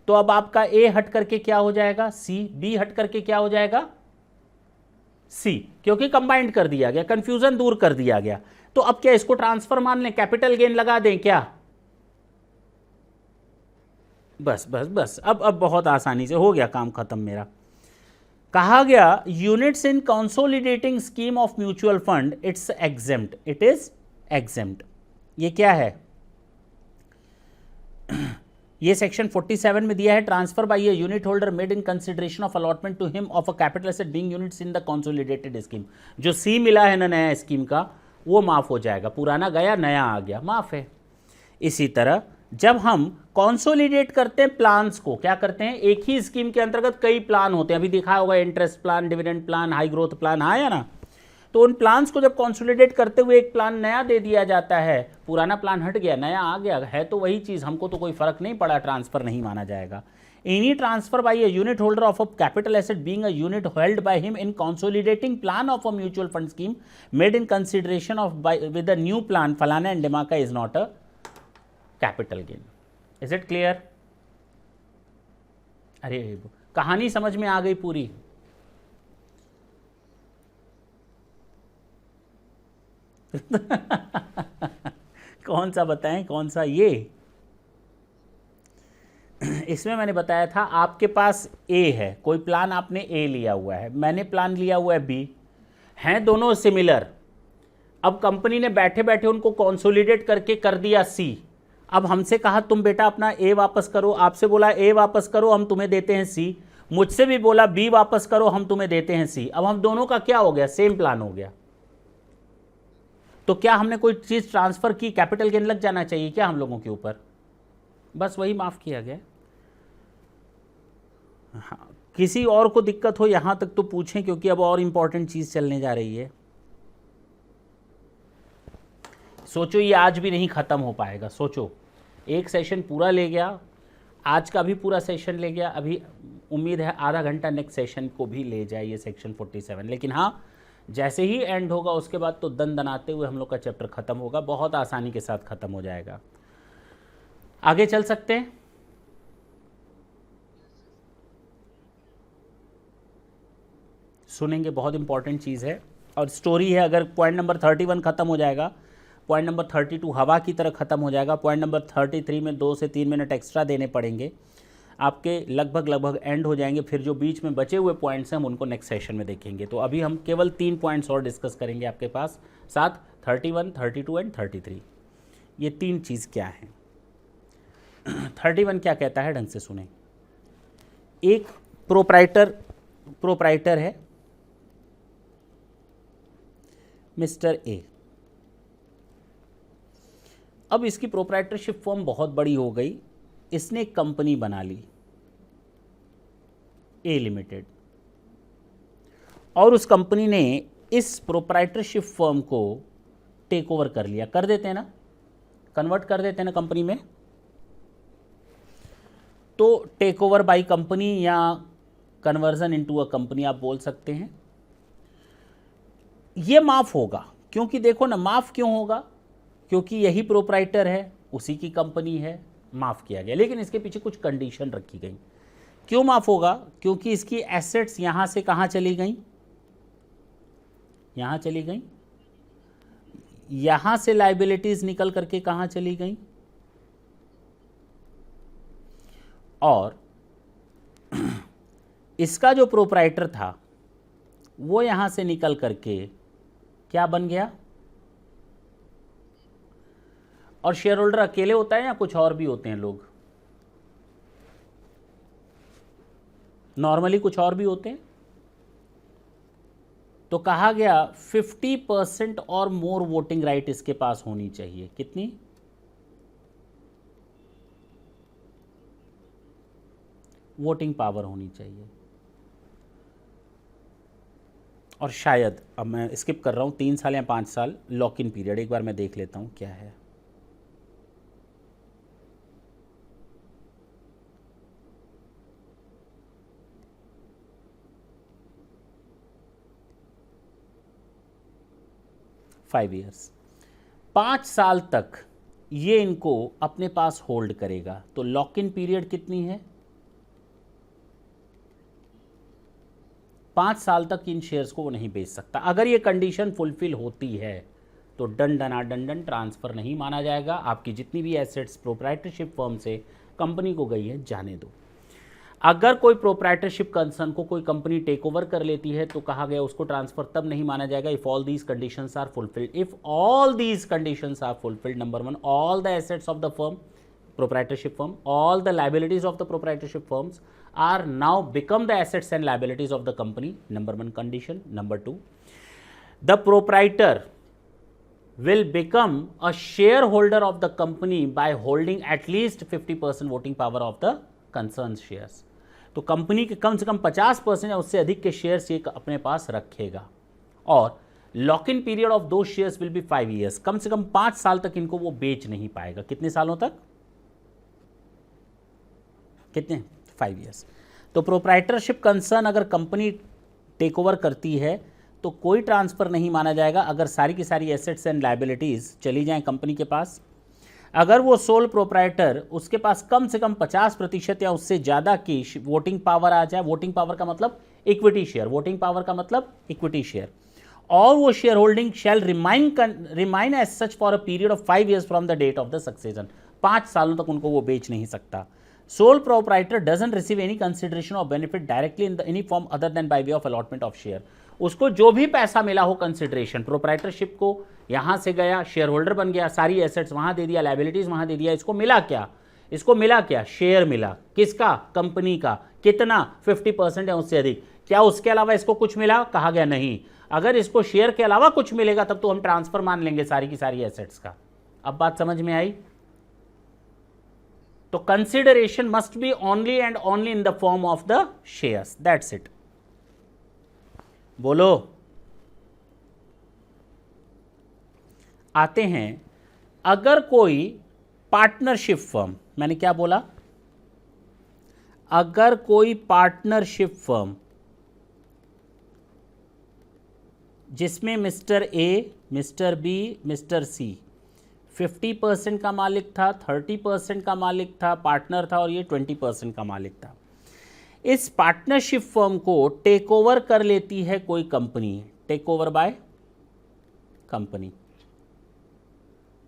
तो अब आपका ए हट करके क्या हो जाएगा सी, बी हट करके क्या हो जाएगा सी, क्योंकि कंबाइंड कर दिया गया, कंफ्यूजन दूर कर दिया गया। तो अब क्या इसको ट्रांसफर मान लें, कैपिटल गेन लगा दें क्या? बस बस बस, अब बहुत आसानी से हो गया, काम खत्म मेरा। कहा गया units in consolidating scheme of mutual fund it's exempt, it is exempt. ये क्या है? ये सेक्शन 47 में दिया है, transfer by a unit holder made in consideration of allotment to him of a capital asset being units in the consolidated scheme. जो सी मिला है ना नया स्कीम का, वो माफ हो जाएगा, पुराना गया नया आ गया, माफ है। इसी तरह जब हम कंसोलिडेट करते हैं प्लान्स को, क्या करते हैं, एक ही स्कीम के अंतर्गत कई प्लान होते हैं, अभी देखा होगा interest plan, dividend plan, high growth plan आया ना, तो उन प्लान्स को जब कंसोलिडेट करते हुए एक प्लान नया दे दिया जाता है, पुराना प्लान हट गया नया आ गया है, तो वही चीज़, हमको तो कोई फर्क नहीं पड़ा, ट्रांसफर नहीं माना जाएगा। Any transfer by a unit holder of a capital asset being a unit held by him in consolidating plan of a mutual fund scheme made in consideration of with the new plan फलाना and डिमाका is not a capital gain. Is it clear? अरे कहानी समझ में आ गई पूरी? कौन सा बताएं, कौन सा? ये इसमें मैंने बताया था, आपके पास ए है, कोई प्लान आपने ए लिया हुआ है, मैंने प्लान लिया हुआ है बी, हैं दोनों सिमिलर। अब कंपनी ने बैठे बैठे उनको कंसोलिडेट करके कर दिया सी। अब हमसे कहा तुम बेटा अपना ए वापस करो, आपसे बोला ए वापस करो, हम तुम्हें देते हैं सी, मुझसे भी बोला बी वापस करो, हम तुम्हें देते हैं सी। अब हम दोनों का क्या हो गया, सेम प्लान हो गया। तो क्या हमने कोई चीज़ ट्रांसफ़र की, कैपिटल गेन लग जाना चाहिए क्या हम लोगों के ऊपर? बस वही माफ़ किया गया। हाँ, किसी और को दिक्कत हो यहाँ तक तो पूछें, क्योंकि अब और इम्पॉर्टेंट चीज़ चलने जा रही है। सोचो ये आज भी नहीं ख़त्म हो पाएगा, सोचो एक सेशन पूरा ले गया, आज का भी पूरा सेशन ले गया, अभी उम्मीद है आधा घंटा नेक्स्ट सेशन को भी ले जाए ये सेक्शन 47। लेकिन हाँ, जैसे ही एंड होगा उसके बाद तो दन दनाते हुए हम लोग का चैप्टर ख़त्म होगा, बहुत आसानी के साथ ख़त्म हो जाएगा। आगे चल सकते हैं? सुनेंगे, बहुत इंपॉर्टेंट चीज़ है और स्टोरी है। अगर पॉइंट नंबर 31 ख़त्म हो जाएगा, पॉइंट नंबर 32 हवा की तरह ख़त्म हो जाएगा, पॉइंट नंबर 33 में 2 से 3 मिनट एक्स्ट्रा देने पड़ेंगे, आपके लगभग एंड हो जाएंगे। फिर जो बीच में बचे हुए पॉइंट्स हैं हम उनको नेक्स्ट सेशन में देखेंगे। तो अभी हम केवल 3 पॉइंट्स और डिस्कस करेंगे आपके पास साथ, 31, 32 एंड 33। ये 3 चीज़ क्या हैं? 31 क्या कहता है, ढंग से सुने। एक प्रोप्राइटर है मिस्टर ए। अब इसकी प्रोप्राइटरशिप फर्म बहुत बड़ी हो गई, इसने एक कंपनी बना ली ए लिमिटेड, और उस कंपनी ने इस प्रोप्राइटरशिप फर्म को टेक ओवर कर लिया। कर देते हैं ना, कन्वर्ट कर देते हैं ना कंपनी में। तो टेक ओवर बाई कंपनी या कन्वर्जन इनटू अ कंपनी आप बोल सकते हैं। ये माफ़ होगा, क्योंकि देखो ना, माफ़ क्यों होगा, क्योंकि यही प्रोप्राइटर है, उसी की कंपनी है, माफ़ किया गया। लेकिन इसके पीछे कुछ कंडीशन रखी गई। क्यों माफ़ होगा? क्योंकि इसकी एसेट्स यहाँ से कहाँ चली गई, यहाँ चली गई, यहाँ से लाइबिलिटीज़ निकल करके कहाँ चली गई, और इसका जो प्रोप्राइटर था वो यहाँ से निकल करके क्या बन गया? और शेयर होल्डर अकेले होता है या कुछ और भी होते हैं लोग? नॉर्मली कुछ और भी होते हैं। तो कहा गया 50% और मोर वोटिंग राइट इसके पास होनी चाहिए। कितनी? वोटिंग पावर होनी चाहिए। और शायद, अब मैं स्किप कर रहा हूँ, 3 साल या 5 साल लॉक इन पीरियड, एक बार मैं देख लेता हूँ क्या है। फाइव ईयर्स, 5 साल तक ये इनको अपने पास होल्ड करेगा। तो लॉक इन पीरियड कितनी है? 5 साल तक इन शेयर्स को वो नहीं बेच सकता। अगर ये कंडीशन फुलफिल होती है तो दंडन ट्रांसफ़र नहीं माना जाएगा। आपकी जितनी भी एसेट्स प्रोप्राइटरशिप फर्म से कंपनी को गई है जाने दो। अगर कोई प्रोप्राइटरशिप कंसर्न को कोई कंपनी टेक ओवर कर लेती है तो कहा गया उसको ट्रांसफर तब नहीं माना जाएगा if all these conditions are fulfilled. If all these conditions are fulfilled, number 1, all the assets of the firm, proprietorship firm, all the liabilities of the proprietorship firms are now become the assets and liabilities of the company, number 1 condition. Number 2, the proprietor will become a shareholder of the company by holding at least 50% voting power of the concerned shares. तो कंपनी के कम से कम 50% या उससे अधिक के शेयर्स ये अपने पास रखेगा। और लॉक इन पीरियड ऑफ दो शेयर्स विल बी 5 ईयर्स, कम से कम 5 साल तक इनको वो बेच नहीं पाएगा। कितने सालों तक? कितने? 5 ईयर्स। तो प्रोप्राइटरशिप कंसर्न अगर कंपनी टेक ओवर करती है तो कोई ट्रांसफ़र नहीं माना जाएगा अगर सारी की सारी एसेट्स एंड लायबिलिटीज़ चली जाएं कंपनी के पास। अगर वो सोल प्रोप्राइटर, उसके पास कम से कम 50% या उससे ज़्यादा की वोटिंग पावर आ जाए। वोटिंग पावर का मतलब इक्विटी शेयर, वोटिंग पावर का मतलब इक्विटी शेयर। और वो share holding shall remain as such for a period of 5 years from the date of the succession. 5 सालों तक उनको वो बेच नहीं सकता। Sole proprietor doesn't receive any consideration or benefit directly in any form other than by way of allotment of share. उसको जो भी पैसा मिला हो कंसिडरेशन, प्रोप्राइटरशिप को यहाँ से गया, शेयर होल्डर बन गया, सारी एसेट्स वहाँ दे दिया, लाइबिलिटीज वहाँ दे दिया, इसको मिला क्या? इसको मिला क्या? शेयर मिला। किसका? कंपनी का। कितना? 50% या उससे अधिक। क्या उसके अलावा इसको कुछ मिला? कहा गया नहीं। अगर इसको शेयर के अलावा कुछ मिलेगा तब तो हम ट्रांसफर मान लेंगे सारी की सारी एसेट्स का। अब बात समझ में आई? तो consideration must be only and only in the form of the shares, that's it. बोलो। आते हैं, अगर कोई पार्टनरशिप फर्म, मैंने क्या बोला? अगर कोई पार्टनरशिप फर्म जिसमें Mr A, Mr B, Mr C 50% का मालिक था, 30% का मालिक था, पार्टनर था, और ये 20% का मालिक था। इस पार्टनरशिप फर्म को टेक ओवर कर लेती है कोई company, take over by company.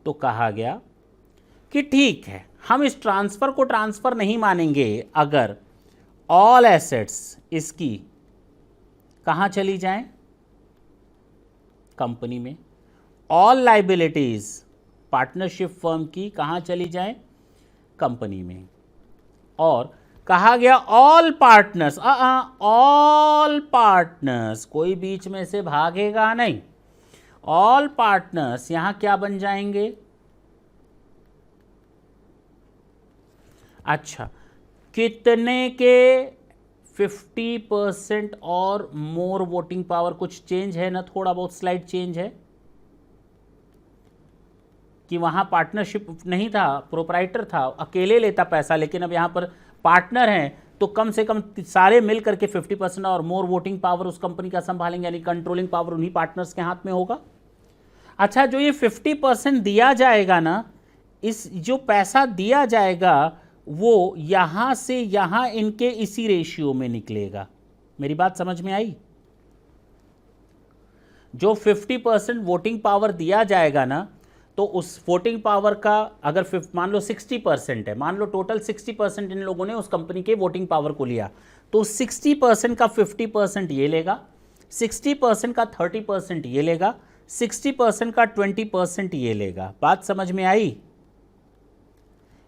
तो कहा गया कि ठीक है, हम इस ट्रांसफर को ट्रांसफर नहीं मानेंगे अगर ऑल एसेट्स इसकी कहाँ चली जाएं? कंपनी में। ऑल लाइबिलिटीज पार्टनरशिप फर्म की कहाँ चली जाए? कंपनी में। और कहा गया ऑल पार्टनर्स, ऑल पार्टनर्स, कोई बीच में से भागेगा नहीं। ऑल पार्टनर्स यहां क्या बन जाएंगे? अच्छा, कितने के? 50% और मोर वोटिंग पावर। कुछ चेंज है ना? थोड़ा बहुत स्लाइड चेंज है कि वहाँ पार्टनरशिप नहीं था, प्रोप्राइटर था, अकेले लेता पैसा, लेकिन अब यहाँ पर पार्टनर हैं तो कम से कम सारे मिल करके 50% और मोर वोटिंग पावर उस कंपनी का संभालेंगे, यानी कंट्रोलिंग पावर उन्हीं पार्टनर्स के हाथ में होगा। अच्छा, जो ये 50% दिया जाएगा ना, इस जो पैसा दिया जाएगा वो यहाँ से यहाँ इनके इसी रेशियो में निकलेगा। मेरी बात समझ में आई? जो 50% वोटिंग पावर दिया जाएगा ना, तो उस वोटिंग पावर का अगर मान लो 60% है, मान लो टोटल 60% इन लोगों ने उस कंपनी के वोटिंग पावर को लिया, तो 60% का 50% ये लेगा, 60% का 30% ये लेगा, 60% का 20% ये लेगा। बात समझ में आई?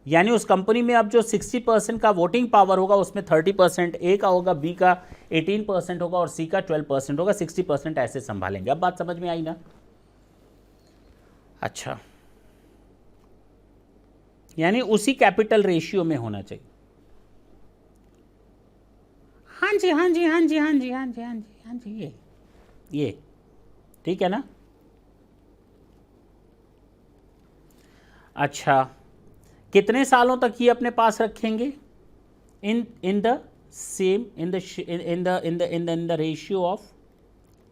यानी उस कंपनी में अब जो 60% का वोटिंग पावर होगा उसमें 30% ए का होगा, बी का 18% होगा और सी का 12% होगा, 60% ऐसे संभालेंगे। अब बात समझ में आई ना? अच्छा, यानी उसी कैपिटल रेशियो में होना चाहिए। हाँ जी हाँ जी हाँ जी हाँ जी हाँ जी हाँ जी हाँ जी, ये ठीक है ना? अच्छा, कितने सालों तक ये अपने पास रखेंगे? इन the same in the ratio of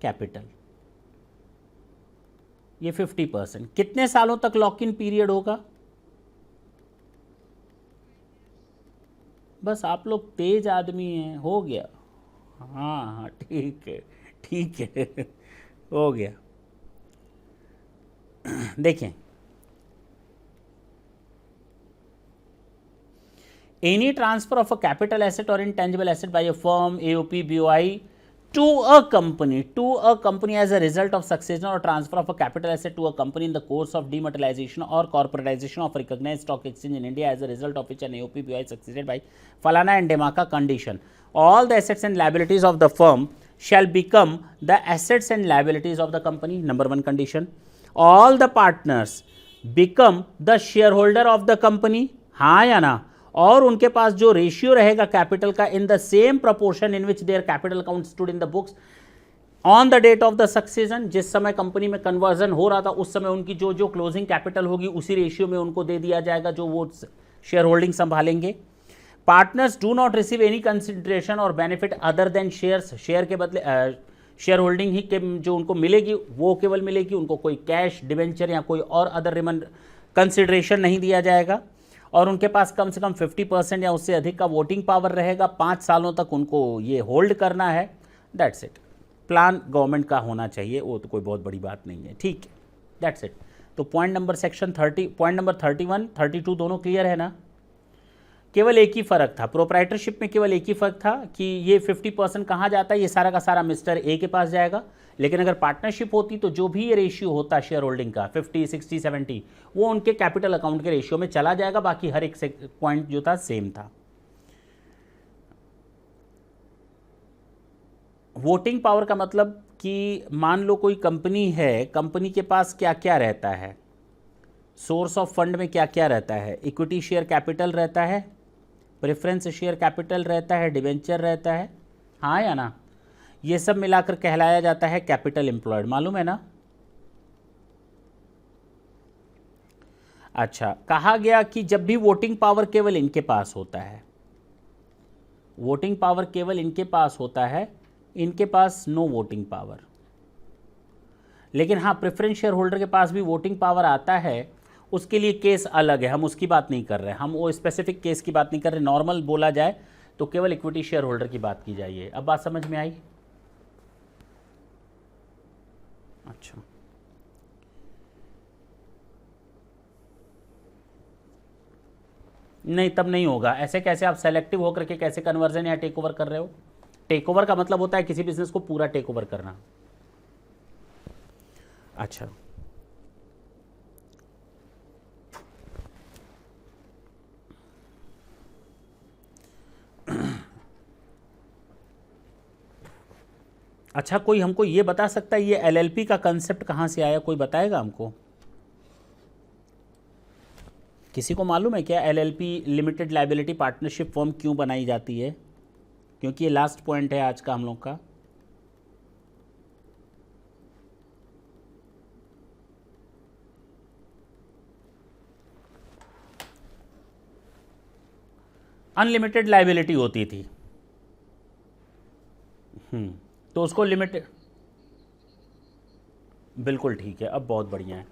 capital, ये 50%। कितने सालों तक लॉक इन पीरियड होगा? बस आप लोग तेज आदमी हैं, हो गया। हाँ हाँ ठीक है ठीक है हो गया। देखें, any transfer of a capital asset or intangible asset by a firm, AOP, BOI to a company as a result of succession or transfer of a capital asset to a company in the course of dematerialization or corporatization of recognized stock exchange in India, as a result of which an AOP, BOI succeeded by Falana and Demaka condition. All the assets and liabilities of the firm shall become the assets and liabilities of the company. Number one condition. All the partners become the shareholder of the company. हाँ या ना? और उनके पास जो रेशियो रहेगा कैपिटल का, in the same proportion in which their capital account stood in the books on the date of the succession. जिस समय कंपनी में कन्वर्जन हो रहा था उस समय उनकी जो जो क्लोजिंग कैपिटल होगी उसी रेशियो में उनको दे दिया जाएगा जो वो शेयर होल्डिंग संभालेंगे। Partners do not receive any consideration और benefit other than shares. Share के बदले शेयर होल्डिंग ही के जो उनको मिलेगी वो केवल मिलेगी, उनको कोई कैश, डिवेंचर या कोई और अदर कंसिडरेशन नहीं दिया जाएगा। और उनके पास कम से कम 50% या उससे अधिक का वोटिंग पावर रहेगा। 5 सालों तक उनको ये होल्ड करना है। That's it. प्लान गवर्नमेंट का होना चाहिए, वो तो कोई बहुत बड़ी बात नहीं है। ठीक है, दैट्स इट। तो पॉइंट नंबर 31, 32 दोनों क्लियर है ना? केवल एक ही फ़र्क था प्रोप्राइटरशिप में, केवल एक ही फ़र्क था कि ये 50% कहाँ जाता है, ये सारा का सारा मिस्टर ए के पास जाएगा। लेकिन अगर पार्टनरशिप होती तो जो भी ये रेशियो होता शेयर होल्डिंग का 50, 60, 70, वो उनके कैपिटल अकाउंट के रेशियो में चला जाएगा। बाकी हर एक पॉइंट जो था सेम था। वोटिंग पावर का मतलब कि मान लो कोई कंपनी है, कंपनी के पास क्या क्या रहता है, सोर्स ऑफ फंड में क्या क्या रहता है, इक्विटी शेयर कैपिटल रहता है, प्रेफरेंस शेयर कैपिटल रहता है, डिवेंचर रहता है, हाँ या ना? ये सब मिलाकर कहलाया जाता है कैपिटल एम्प्लॉयड, मालूम है ना? अच्छा, कहा गया कि जब भी वोटिंग पावर केवल इनके पास होता है, वोटिंग पावर केवल इनके पास होता है, इनके पास नो वोटिंग पावर। लेकिन हाँ, प्रेफरेंस शेयर होल्डर के पास भी वोटिंग पावर आता है, उसके लिए केस अलग है, हम उसकी बात नहीं कर रहे, हम वो स्पेसिफिक केस की बात नहीं कर रहे। नॉर्मल बोला जाए तो केवल इक्विटी शेयर होल्डर की बात की जाइए। अब बात समझ में आई? अच्छा, नहीं तब नहीं होगा। ऐसे कैसे? आप सेलेक्टिव होकर के कैसे कन्वर्जन या टेक ओवर कर रहे हो? टेक ओवर का मतलब होता है किसी बिजनेस को पूरा टेक ओवर करना। अच्छा, अच्छा, कोई हमको ये बता सकता है ये एलएलपी का कंसेप्ट कहाँ से आया? कोई बताएगा हमको? किसी को मालूम है क्या LLP limited liability partnership firm क्यों बनाई जाती है? क्योंकि ये लास्ट पॉइंट है आज का हम लोग का। अनलिमिटेड लायबिलिटी होती थी, तो उसको लिमिटेड, बिल्कुल ठीक है, अब बहुत बढ़िया है।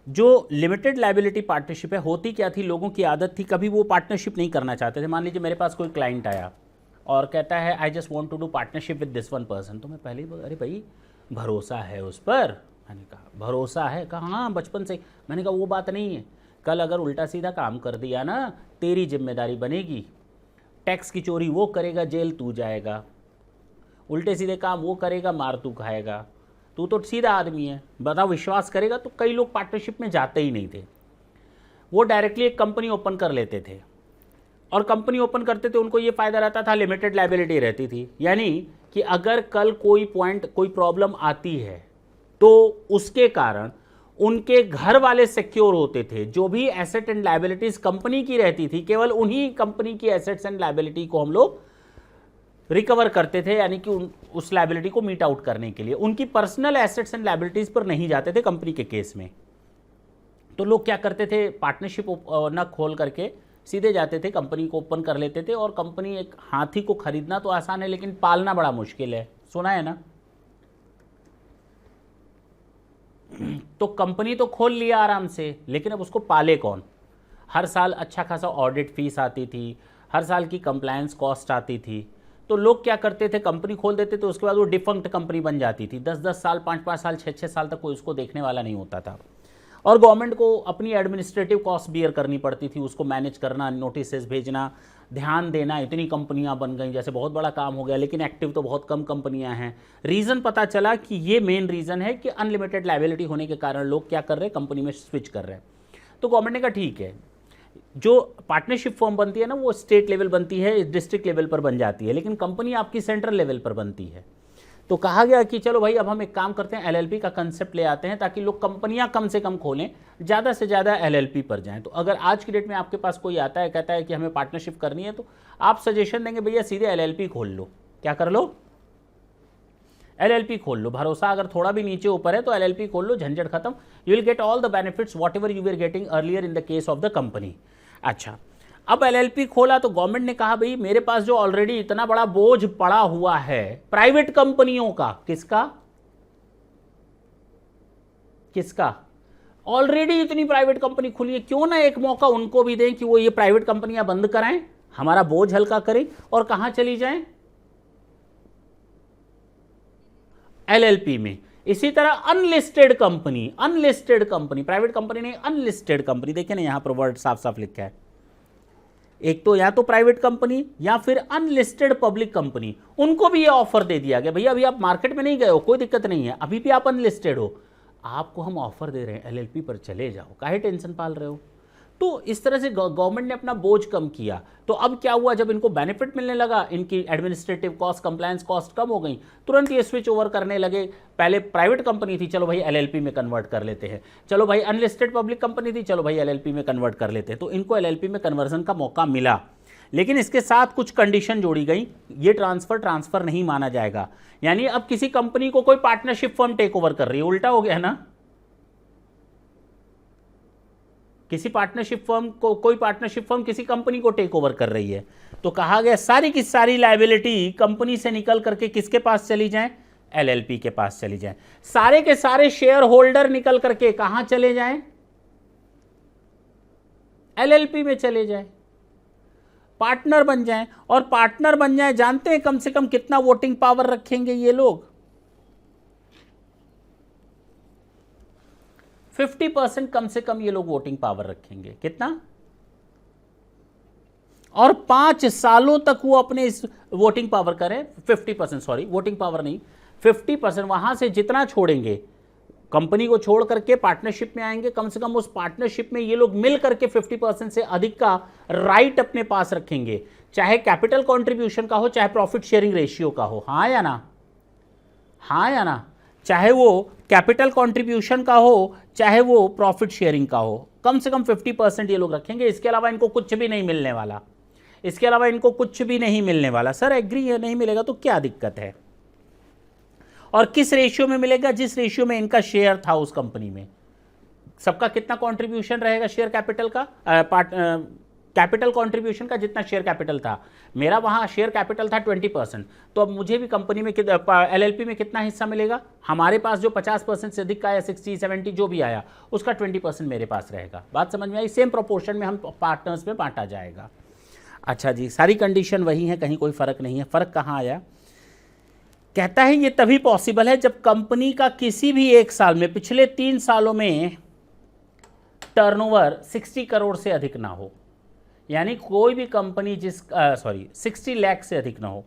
जो लिमिटेड लायबिलिटी पार्टनरशिप है, होती क्या थी, लोगों की आदत थी कभी वो पार्टनरशिप नहीं करना चाहते थे। मान लीजिए मेरे पास कोई क्लाइंट आया और कहता है I just want to do partnership with this one person, तो मैं पहले ही बोला अरे भाई भरोसा है उस पर? मैंने कहा भरोसा है? कहा हाँ बचपन से। मैंने कहा वो बात नहीं है, कल अगर उल्टा सीधा काम कर दिया ना तेरी जिम्मेदारी बनेगी। टैक्स की चोरी वो करेगा, जेल तू जाएगा। उल्टे सीधे काम वो करेगा, मार तू खाएगा। तू तो सीधा आदमी है, बताओ विश्वास करेगा? तो कई लोग पार्टनरशिप में जाते ही नहीं थे। वो डायरेक्टली एक कंपनी ओपन कर लेते थे, और कंपनी ओपन करते थे उनको ये फ़ायदा रहता था, लिमिटेड लायबिलिटी रहती थी, यानी कि अगर कल कोई प्रॉब्लम आती है तो उसके कारण उनके घर वाले सिक्योर होते थे। जो भी एसेट एंड लायबिलिटीज कंपनी की रहती थी, केवल उन्हीं कंपनी की एसेट्स एंड लायबिलिटी को हम लोग रिकवर करते थे, यानी कि उस लायबिलिटी को मीट आउट करने के लिए उनकी पर्सनल एसेट्स एंड लायबिलिटीज पर नहीं जाते थे कंपनी के केस में। तो लोग क्या करते थे, पार्टनरशिप न खोल करके सीधे जाते थे, कंपनी को ओपन कर लेते थे। और कंपनी, एक हाथी को खरीदना तो आसान है लेकिन पालना बड़ा मुश्किल है, सुना है ना। तो कंपनी तो खोल लिया आराम से, लेकिन अब उसको पाले कौन। हर साल अच्छा खासा ऑडिट फीस आती थी, हर साल की कंप्लायंस कॉस्ट आती थी। तो लोग क्या करते थे, कंपनी खोल देते थे, उसके बाद वो डिफंक्ट कंपनी बन जाती थी। 10-10 साल, 5-5 साल, 6-6 साल तक कोई उसको देखने वाला नहीं होता था। और गवर्नमेंट को अपनी एडमिनिस्ट्रेटिव कॉस्ट बियर करनी पड़ती थी, उसको मैनेज करना, नोटिस भेजना, ध्यान देना। इतनी कंपनियां बन गई, जैसे बहुत बड़ा काम हो गया, लेकिन एक्टिव तो बहुत कम कंपनियां हैं। रीज़न पता चला कि ये मेन रीज़न है कि अनलिमिटेड लायबिलिटी होने के कारण लोग क्या कर रहे हैं, कंपनी में स्विच कर रहे हैं। तो गवर्नमेंट ने कहा ठीक है, जो पार्टनरशिप फॉर्म बनती है ना, वो स्टेट लेवल बनती है, डिस्ट्रिक्ट लेवल पर बन जाती है, लेकिन कंपनी आपकी सेंट्रल लेवल पर बनती है। तो कहा गया कि चलो भाई, अब हम एक काम करते हैं, एलएलपी का कंसेप्ट ले आते हैं, ताकि लोग कंपनियां कम से कम खोलें, ज़्यादा से ज़्यादा एलएलपी पर जाएं। तो अगर आज की डेट में आपके पास कोई आता है, कहता है कि हमें पार्टनरशिप करनी है, तो आप सजेशन देंगे भैया सीधे एलएलपी खोल लो। क्या कर लो, एलएलपी खोल लो। भरोसा अगर थोड़ा भी नीचे ऊपर है तो एलएलपी खोल लो, झंझट खत्म। You will get all the benefits what ever you were getting earlier in the case of the company. अच्छा, अब एलएलपी खोला तो गवर्नमेंट ने कहा भाई, मेरे पास जो ऑलरेडी इतना बड़ा बोझ पड़ा हुआ है प्राइवेट कंपनियों का, किसका ऑलरेडी इतनी प्राइवेट कंपनी खुली है, क्यों ना एक मौका उनको भी दें कि वो ये प्राइवेट कंपनियां बंद कराएं, हमारा बोझ हल्का करें, और कहां चली जाएं, एलएलपी में। इसी तरह अनलिस्टेड कंपनी, प्राइवेट कंपनी नहीं, अनलिस्टेड कंपनी। देखिए ना, यहां पर वर्ड साफ साफ लिखा है, एक तो या तो प्राइवेट कंपनी या फिर अनलिस्टेड पब्लिक कंपनी, उनको भी ये ऑफर दे दिया गया, भैया अभी आप मार्केट में नहीं गए हो, कोई दिक्कत नहीं है, अभी भी आप अनलिस्टेड हो, आपको हम ऑफर दे रहे हैं, एलएलपी पर चले जाओ, काहे टेंशन पाल रहे हो। तो इस तरह से गवर्नमेंट ने अपना बोझ कम किया। तो अब क्या हुआ, जब इनको बेनिफिट मिलने लगा, इनकी एडमिनिस्ट्रेटिव कॉस्ट, कंप्लायंस कॉस्ट कम हो गई, तुरंत ये स्विच ओवर करने लगे। पहले प्राइवेट कंपनी थी, चलो भाई एलएलपी में कन्वर्ट कर लेते हैं, चलो भाई अनलिस्टेड पब्लिक कंपनी थी, चलो भाई एलएलपी में कन्वर्ट कर लेते हैं। तो इनको एलएलपी में कन्वर्जन का मौका मिला, लेकिन इसके साथ कुछ कंडीशन जोड़ी गई। ये ट्रांसफर नहीं माना जाएगा, यानी अब किसी कंपनी को कोई पार्टनरशिप फर्म टेक ओवर कर रही है, उल्टा हो गया ना। कोई पार्टनरशिप फर्म किसी कंपनी को टेक ओवर कर रही है, तो कहा गया सारी की सारी लायबिलिटी कंपनी से निकल करके किसके पास चली जाएं, एलएलपी के पास चली जाएं। सारे के सारे शेयर होल्डर निकल करके कहां चले जाएं, एलएलपी में चले जाएं, पार्टनर बन जाएं। और पार्टनर बन जाएं, जानते हैं कम से कम कितना वोटिंग पावर रखेंगे ये लोग, 50% कम से कम ये लोग वोटिंग पावर रखेंगे। कितना, और 5 सालों तक वो अपने इस वोटिंग पावर करें, 50%, सॉरी वोटिंग पावर नहीं, 50%। वहां से जितना छोड़ेंगे, कंपनी को छोड़ करके पार्टनरशिप में आएंगे, कम से कम उस पार्टनरशिप में ये लोग मिल करके 50% से अधिक का राइट अपने पास रखेंगे, चाहे कैपिटल कॉन्ट्रीब्यूशन का हो, चाहे प्रॉफिट शेयरिंग रेशियो का हो। हाँ या ना, हाँ या ना, चाहे वो कैपिटल कंट्रीब्यूशन का हो, चाहे वो प्रॉफिट शेयरिंग का हो, कम से कम 50% ये लोग रखेंगे। इसके अलावा इनको कुछ भी नहीं मिलने वाला, इसके अलावा इनको कुछ भी नहीं मिलने वाला। सर एग्री है, नहीं मिलेगा तो क्या दिक्कत है। और किस रेशियो में मिलेगा, जिस रेशियो में इनका शेयर था उस कंपनी में। सबका कितना कंट्रीब्यूशन रहेगा शेयर कैपिटल का, कैपिटल कंट्रीब्यूशन का जितना शेयर कैपिटल था, मेरा वहाँ शेयर कैपिटल था 20%, तो अब मुझे भी कंपनी में एलएलपी में कितना हिस्सा मिलेगा, हमारे पास जो 50% से अधिक का आया, 60-70 जो भी आया, उसका 20% मेरे पास रहेगा। बात समझ में आई, सेम प्रोपोर्शन में हम पार्टनर्स में बांटा जाएगा। अच्छा जी, सारी कंडीशन वही है, कहीं कोई फ़र्क नहीं है। फ़र्क कहाँ आया, कहता है ये तभी पॉसिबल है जब कंपनी का किसी भी एक साल में, पिछले 3 सालों में टर्नओवर 60 करोड़ से अधिक ना हो, यानी कोई भी कंपनी 60 लाख से अधिक ना हो।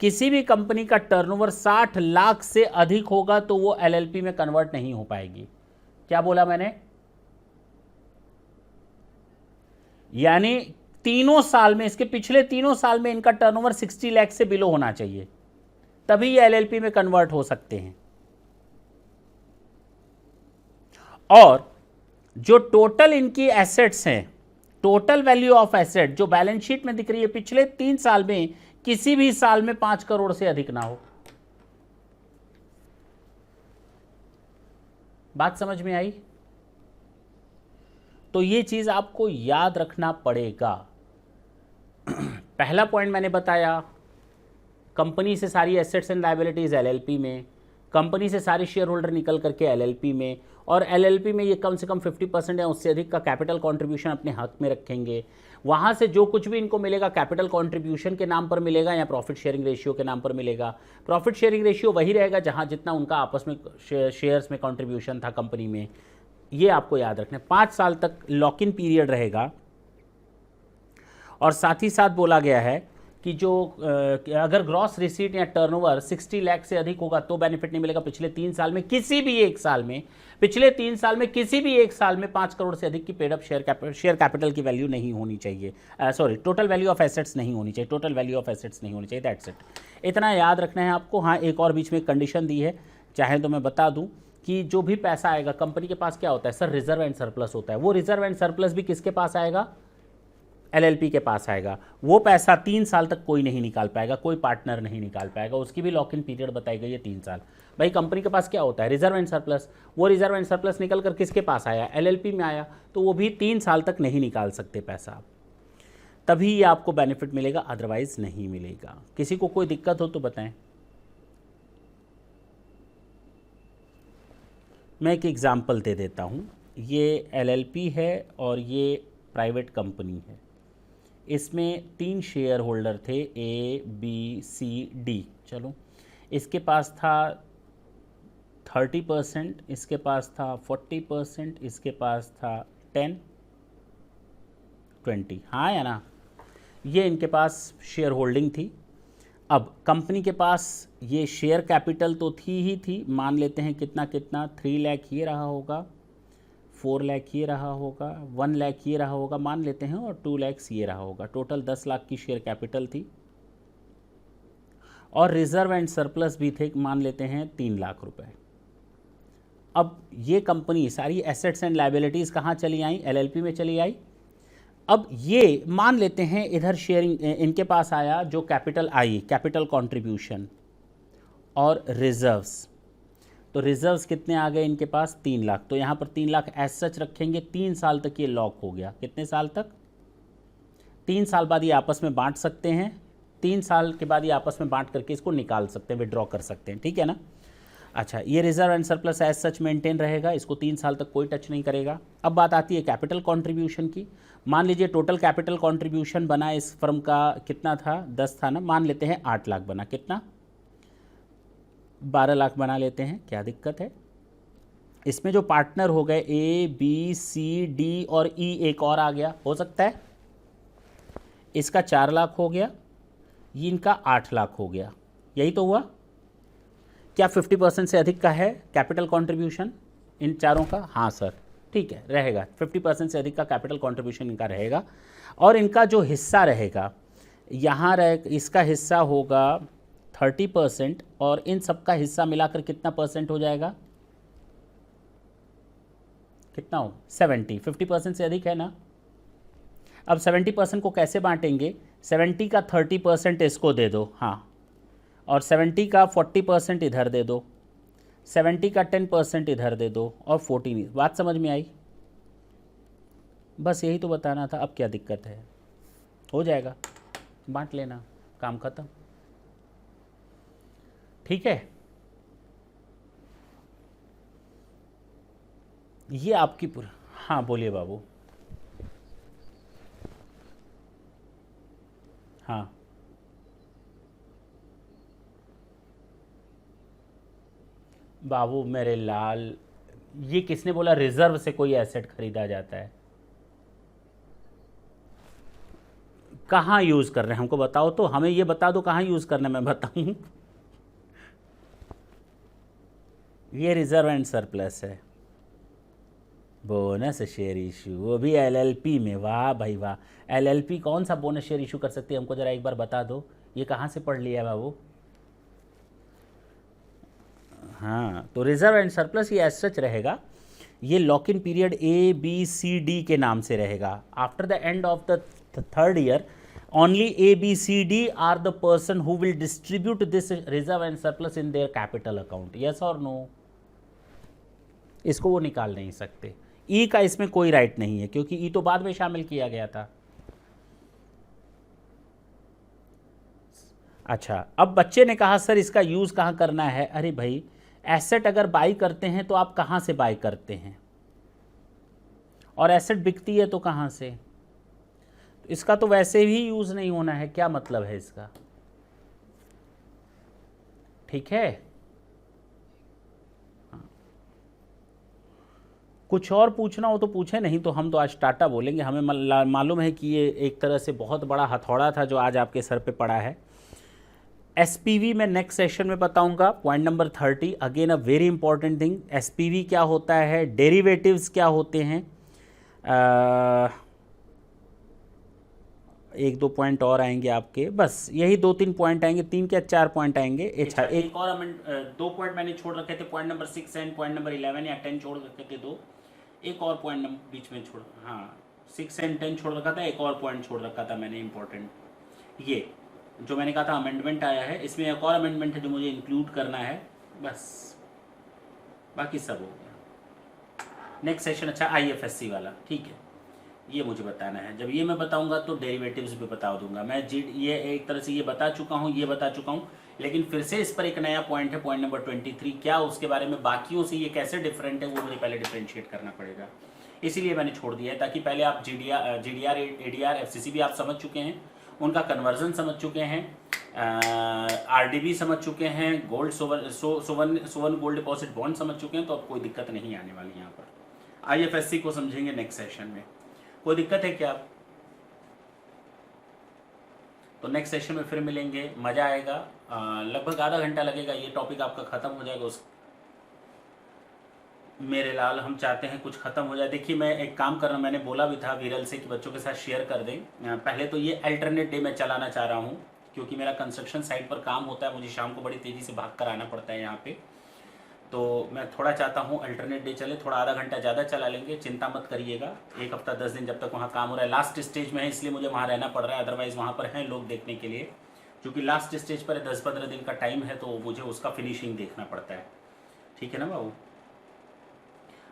किसी भी कंपनी का टर्नओवर 60 लाख से अधिक होगा तो वो एलएलपी में कन्वर्ट नहीं हो पाएगी। क्या बोला मैंने, यानी तीनों साल में, इसके पिछले तीनों साल में इनका टर्नओवर 60 लाख से बिलो होना चाहिए, तभी ये एलएलपी में कन्वर्ट हो सकते हैं। और जो टोटल इनकी एसेट्स हैं, टोटल वैल्यू ऑफ एसेट जो बैलेंस शीट में दिख रही है, पिछले 3 साल में किसी भी साल में 5 करोड़ से अधिक ना हो। बात समझ में आई? तो ये चीज आपको याद रखना पड़ेगा। पहला पॉइंट मैंने बताया, कंपनी से सारी एसेट्स एंड लायबिलिटीज एलएलपी में, कंपनी से सारे शेयर होल्डर निकल करके एलएलपी में, और एलएलपी में ये कम से कम 50% या उससे अधिक का कैपिटल कंट्रीब्यूशन अपने हक में रखेंगे। वहाँ से जो कुछ भी इनको मिलेगा कैपिटल कंट्रीब्यूशन के नाम पर मिलेगा या प्रॉफिट शेयरिंग रेशियो के नाम पर मिलेगा। प्रॉफिट शेयरिंग रेशियो वही रहेगा जहाँ जितना उनका आपस में शेयर्स में कंट्रीब्यूशन था कंपनी में। ये आपको याद रखना है। 5 साल तक लॉक इन पीरियड रहेगा। और साथ ही साथ बोला गया है कि जो अगर ग्रॉस रिसीट या टर्नओवर 60 लाख से अधिक होगा तो बेनिफिट नहीं मिलेगा। पिछले 3 साल में किसी भी एक साल में, पिछले 3 साल में किसी भी एक साल में 5 करोड़ से अधिक की पेड अप शेयर कैपिटल की वैल्यू नहीं होनी चाहिए। Sorry, total value of assets नहीं होनी चाहिए, टोटल वैल्यू ऑफ एसेट्स नहीं होनी चाहिए। दैट्स इट, इतना याद रखना है आपको। हाँ, एक और बीच में कंडीशन दी है, चाहे तो मैं बता दूँ कि जो भी पैसा आएगा कंपनी के पास क्या होता है सर, रिजर्व एंड सरप्लस होता है। वो रिजर्व एंड सरप्लस भी किसके पास आएगा? एलएलपी के पास आएगा। वो पैसा 3 साल तक कोई नहीं निकाल पाएगा, कोई पार्टनर नहीं निकाल पाएगा। उसकी भी लॉक इन पीरियड बताई गई है 3 साल। भाई कंपनी के पास क्या होता है? Reserve and surplus. वो रिजर्व एंड सरप्लस निकल कर किसके पास आया? एलएलपी में आया, तो वो भी 3 साल तक नहीं निकाल सकते पैसा, तभी ये आपको बेनिफिट मिलेगा, अदरवाइज नहीं मिलेगा। किसी को कोई दिक्कत हो तो बताएं। मैं एक एग्जाम्पल दे देता हूँ। ये एलएलपी है और ये प्राइवेट कंपनी है। इसमें 3 शेयर होल्डर थे, ए बी सी डी। चलो, इसके पास था 30%, इसके पास था 40%, इसके पास था 10, 20। हाँ या ना? ये इनके पास शेयर होल्डिंग थी। अब कंपनी के पास ये शेयर कैपिटल तो थी ही थी, मान लेते हैं कितना कितना, 3 लाख ये रहा होगा, 4 लाख ये रहा होगा, 1 लाख ये रहा होगा मान लेते हैं, और 2 लाख ये रहा होगा। टोटल 10 लाख की शेयर कैपिटल थी। और रिजर्व एंड सरप्लस भी थे, मान लेते हैं 3 लाख रुपए। अब ये कंपनी सारी एसेट्स एंड लायबिलिटीज़ कहाँ चली आई? एलएलपी में चली आई। अब ये मान लेते हैं इधर शेयरिंग इनके पास आया, जो कैपिटल आई, कैपिटल कंट्रीब्यूशन और रिजर्व्स। तो रिजर्व्स कितने आ गए इनके पास? 3 लाख। तो यहाँ पर 3 लाख एज सच रखेंगे। 3 साल तक ये लॉक हो गया। कितने साल तक? 3 साल बाद ये आपस में बांट सकते हैं। 3 साल के बाद ये आपस में बांट करके इसको निकाल सकते हैं, विड्रॉ कर सकते हैं। ठीक है ना? अच्छा, ये reserve and surplus as such maintain रहेगा, इसको 3 साल तक कोई टच नहीं करेगा। अब बात आती है कैपिटल कंट्रीब्यूशन की। मान लीजिए टोटल कैपिटल कंट्रीब्यूशन बना इस फर्म का कितना था? 10 था ना, मान लेते हैं 8 लाख बना। कितना? 12 लाख बना लेते हैं, क्या दिक्कत है? इसमें जो पार्टनर हो गए ए बी सी डी और ई, एक और आ गया, हो सकता है इसका 4 लाख हो गया, ये इनका 8 लाख हो गया। यही तो हुआ। क्या 50% से अधिक का है कैपिटल कंट्रीब्यूशन इन चारों का? हाँ सर, ठीक है, रहेगा। 50% से अधिक का कैपिटल कंट्रीब्यूशन इनका रहेगा। और इनका जो हिस्सा रहेगा यहाँ इसका हिस्सा होगा 30%, और इन सब का हिस्सा मिलाकर कितना परसेंट हो जाएगा? कितना हो? 70। 50% से अधिक है ना। अब 70% को कैसे बांटेंगे? 70 का 30% इसको दे दो, हाँ, और 70 का 40% इधर दे दो, 70 का 10% इधर दे दो, और 14। बात समझ में आई? बस यही तो बताना था। अब क्या दिक्कत है? हो जाएगा, बांट लेना, काम खत्म। ठीक है, ये आपकी पूरा। हाँ बोलिए बाबू। हाँ, बाबू मेरे लाल, ये किसने बोला रिजर्व से कोई एसेट खरीदा जाता है? कहाँ यूज़ कर रहे हैं हमको बताओ तो, हमें ये बता दो कहाँ यूज़ करना है, मैं बताऊँ। ये रिजर्व एंड सरप्लस है। बोनस शेयर इशू, वो भी एलएलपी में, वाह भाई वाह। एलएलपी कौन सा बोनस शेयर इशू कर सकती है, हमको ज़रा एक बार बता दो, ये कहाँ से पढ़ लिया बाबू। हाँ, तो रिजर्व एंड सरप्लस ये एज सच रहेगा, ये लॉक इन पीरियड ABCD के नाम से रहेगा। After the end of the third year only ABCD are the person who will distribute this reserve and surplus in their capital account, yes और नो। इसको वो निकाल नहीं सकते। ई का इसमें कोई राइट नहीं है क्योंकि ई तो बाद में शामिल किया गया था। अच्छा, अब बच्चे ने कहा सर इसका यूज़ कहाँ करना है। अरे भाई, एसेट अगर बाई करते हैं तो आप कहाँ से बाई करते हैं, और एसेट बिकती है तो कहाँ से। तो इसका तो वैसे भी यूज़ नहीं होना है, क्या मतलब है इसका, ठीक है। हाँ। कुछ और पूछना हो तो पूछे, नहीं तो हम तो आज टाटा बोलेंगे। हमें मालूम है कि ये एक तरह से बहुत बड़ा हथौड़ा था जो आज आपके सर पे पड़ा है। एसपीवी मैं नेक्स्ट सेशन में बताऊंगा। Point number 30, again a very important thing, SPV क्या होता है, डेरिवेटिव्स क्या होते हैं। एक दो पॉइंट और आएंगे आपके, बस यही 2-3 पॉइंट आएंगे, 3 या 4 पॉइंट आएंगे। एक और हमें 2 पॉइंट मैंने छोड़ रखे थे, point number 6 and point number 11 या 10 छोड़ रखे थे 2। एक और पॉइंट बीच में छोड़, हाँ 6 एंड 10 छोड़ रखा था, एक और पॉइंट छोड़ रखा था मैंने इंपॉर्टेंट। ये जो मैंने कहा था अमेंडमेंट आया है, इसमें एक और अमेंडमेंट है जो मुझे इंक्लूड करना है, बस बाकी सब हो गया। नेक्स्ट सेशन अच्छा IFSC वाला, ठीक है, ये मुझे बताना है। जब ये मैं बताऊंगा तो डेरिवेटिव्स भी बता दूंगा मैं। ये एक तरह से ये बता चुका हूँ, लेकिन फिर से इस पर एक नया पॉइंट है, पॉइंट नंबर 23, क्या उसके बारे में बाकियों से ये कैसे डिफरेंट है वो मुझे पहले डिफ्रेंशिएट करना पड़ेगा, इसीलिए मैंने छोड़ दिया है, ताकि पहले आप GDR ADR FCC भी आप समझ चुके हैं, उनका कन्वर्जन समझ चुके हैं, RDB समझ चुके हैं, गोल्ड सोवन गोल्ड डिपॉजिट बॉन्ड समझ चुके हैं, तो अब कोई दिक्कत नहीं आने वाली। यहाँ पर IFSC को समझेंगे नेक्स्ट सेशन में। कोई दिक्कत है क्या? तो नेक्स्ट सेशन में फिर मिलेंगे, मज़ा आएगा। लगभग आधा घंटा लगेगा, ये टॉपिक आपका ख़त्म हो जाएगा। उस मेरे लाल हम चाहते हैं कुछ ख़त्म हो जाए। देखिए मैं एक काम कर रहा हूँ, मैंने बोला भी था विरल से कि बच्चों के साथ शेयर कर दें। पहले तो ये अल्टरनेट डे मैं चलाना चाह रहा हूँ, क्योंकि मेरा कंस्ट्रक्शन साइट पर काम होता है, मुझे शाम को बड़ी तेज़ी से भाग कर आना पड़ता है यहाँ पे। तो मैं थोड़ा चाहता हूँ अल्टरनेट डे चले, थोड़ा आधा घंटा ज़्यादा चला लेंगे, चिंता मत करिएगा। 1 हफ्ता 10 दिन जब तक वहाँ काम हो रहा है, लास्ट स्टेज में है इसलिए मुझे वहाँ रहना पड़ रहा है, अदरवाइज़ वहाँ पर हैं लोग देखने के लिए। क्योंकि लास्ट स्टेज पर 10-15 दिन का टाइम है, तो मुझे उसका फिनिशिंग देखना पड़ता है, ठीक है ना बाबू।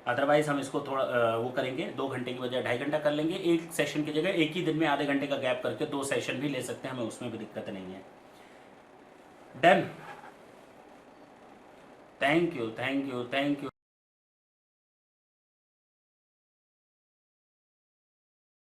अदरवाइज़ हम इसको थोड़ा वो करेंगे, 2 घंटे की बजाय 2.5 घंटा कर लेंगे। एक सेशन की जगह एक ही दिन में आधे घंटे का गैप करके 2 सेशन भी ले सकते हैं, हमें उसमें भी दिक्कत नहीं है। Done, thank you.